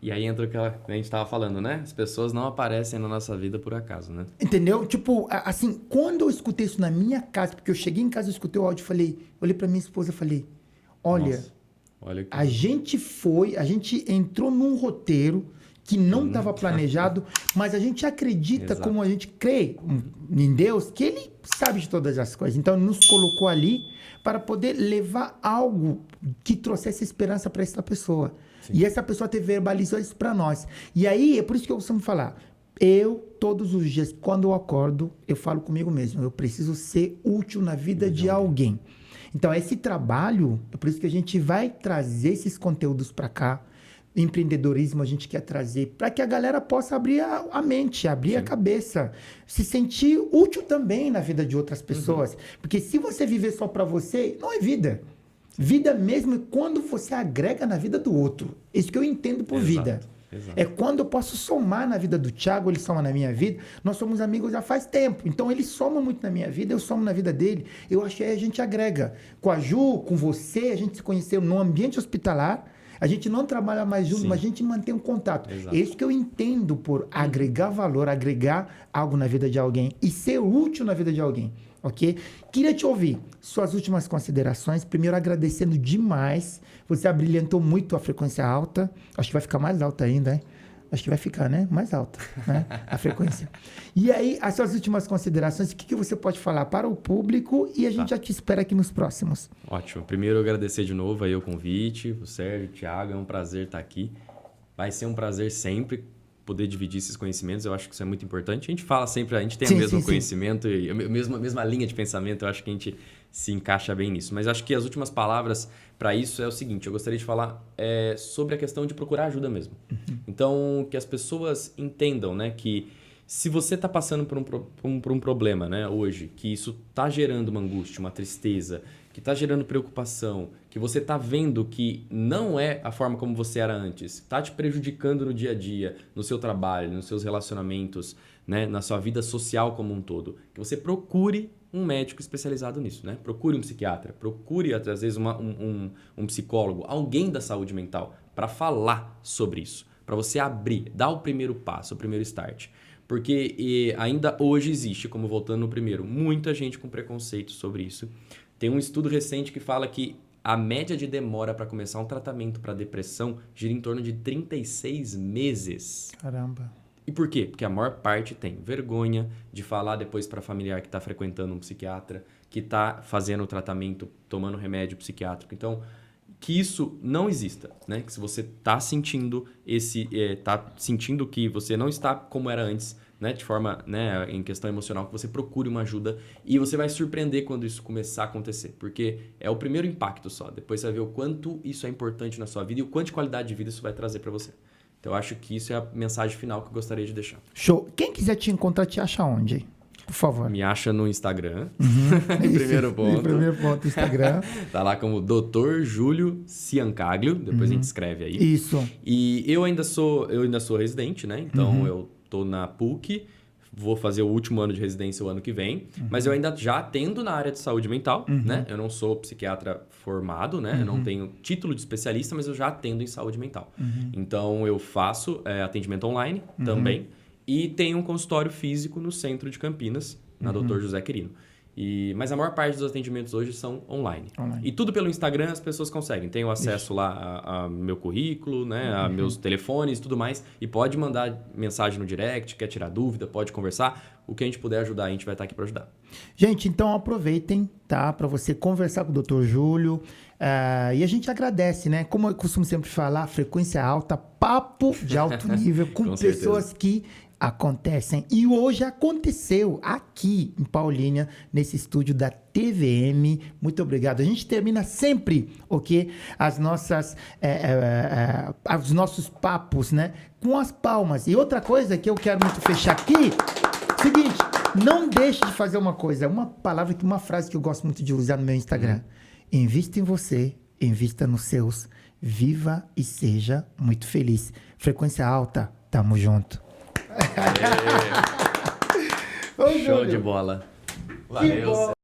E aí entra o que a gente estava falando, né? As pessoas não aparecem na nossa vida por acaso, né? Entendeu? Tipo, assim, quando eu escutei isso na minha casa, porque eu cheguei em casa, eu escutei o áudio, olhei para minha esposa e falei, olha, que... a gente entrou num roteiro que não estava planejado, mas a gente acredita, Exato. como a gente crê em Deus, que Ele sabe de todas as coisas. Então, Ele nos colocou ali para poder levar algo que trouxesse esperança para essa pessoa. Sim. E essa pessoa verbalizou isso para nós. E aí, é por isso que eu costumo falar, todos os dias, quando eu acordo, eu falo comigo mesmo, eu preciso ser útil na vida de alguém. Então, esse trabalho, é por isso que a gente vai trazer esses conteúdos para cá. Empreendedorismo a gente quer trazer para que a galera possa abrir a mente, abrir a cabeça, se sentir útil também na vida de outras pessoas. Porque se você viver só para você, não é vida. Vida mesmo é quando você agrega na vida do outro. Isso que eu entendo por vida. Exato. É quando eu posso somar na vida do Thiago, ele soma na minha vida. Nós somos amigos já faz tempo. Então, ele soma muito na minha vida, eu somo na vida dele. Eu acho que aí a gente agrega. Com a Ju, com você, a gente se conheceu no ambiente hospitalar. A gente não trabalha mais junto, mas a gente mantém um contato. Exato. É isso que eu entendo por agregar valor, agregar algo na vida de alguém e ser útil na vida de alguém, ok? Queria te ouvir suas últimas considerações. Primeiro, agradecendo demais. Você abrilhantou muito a frequência alta. Acho que vai ficar mais alta ainda, hein? Acho que vai ficar, né? Mais alta, né? A frequência. E aí, as suas últimas considerações, o que você pode falar para o público e a gente já te espera aqui nos próximos. Ótimo. Primeiro, agradecer de novo aí o convite, o Sérgio, o Thiago, é um prazer estar aqui. Vai ser um prazer sempre poder dividir esses conhecimentos, eu acho que isso é muito importante. A gente fala sempre, a gente tem o mesmo conhecimento e a mesma linha de pensamento, eu acho que a gente se encaixa bem nisso. Mas acho que as últimas palavras para isso é o seguinte, eu gostaria de falar sobre a questão de procurar ajuda mesmo. Então, que as pessoas entendam, né, que se você está passando por um problema, né, hoje, que isso está gerando uma angústia, uma tristeza, que está gerando preocupação, que você está vendo que não é a forma como você era antes, está te prejudicando no dia a dia, no seu trabalho, nos seus relacionamentos, né, na sua vida social como um todo, que você procure um médico especializado nisso, né? Procure um psiquiatra, procure, às vezes, um psicólogo, alguém da saúde mental, para falar sobre isso, para você abrir, dar o primeiro passo, o primeiro start. Porque ainda hoje existe, como voltando no primeiro, muita gente com preconceito sobre isso. Tem um estudo recente que fala que a média de demora para começar um tratamento para depressão gira em torno de 36 meses. Caramba. E por quê? Porque a maior parte tem vergonha de falar depois para familiar que está frequentando um psiquiatra, que está fazendo o tratamento, tomando remédio psiquiátrico. Então, que isso não exista, né? Que se você está sentindo sentindo que você não está como era antes, né? De forma, né, em questão emocional, que você procure uma ajuda e você vai se surpreender quando isso começar a acontecer, porque é o primeiro impacto só. Depois você vai ver o quanto isso é importante na sua vida e o quanto de qualidade de vida isso vai trazer para você. Então, eu acho que isso é a mensagem final que eu gostaria de deixar. Show. Quem quiser te encontrar, te acha onde? Por favor. Me acha no Instagram. Em primeiro ponto. Em primeiro ponto, Instagram. Tá lá como Dr. Júlio Ciancaglio. Depois a gente escreve aí. Isso. E eu ainda sou residente, né? Então, eu tô na PUC. Vou fazer o último ano de residência o ano que vem. Mas eu ainda já atendo na área de saúde mental, né? Eu não sou psiquiatra formado, né? Eu não tenho título de especialista, mas eu já atendo em saúde mental. Então, eu faço atendimento online também. E tenho um consultório físico no centro de Campinas, na Dr. José Quirino. Mas a maior parte dos atendimentos hoje são online. E tudo pelo Instagram as pessoas conseguem. Tem o acesso lá a meu currículo, né, a meus telefones e tudo mais. E pode mandar mensagem no direct, quer tirar dúvida, pode conversar. O que a gente puder ajudar, a gente vai estar aqui para ajudar. Gente, então aproveitem, tá? Para você conversar com o Dr. Júlio. E a gente agradece, né? Como eu costumo sempre falar, frequência alta, papo de alto nível, com pessoas que acontecem. E hoje aconteceu aqui em Paulínia, nesse estúdio da TVM. Muito obrigado. A gente termina sempre, ok? Os nossos papos, né? Com as palmas. E outra coisa que eu quero muito fechar aqui, seguinte, não deixe de fazer uma coisa, uma frase que eu gosto muito de usar no meu Instagram. Invista em você, invista nos seus, viva e seja muito feliz. Frequência alta, tamo junto. Show de bola. Valeu.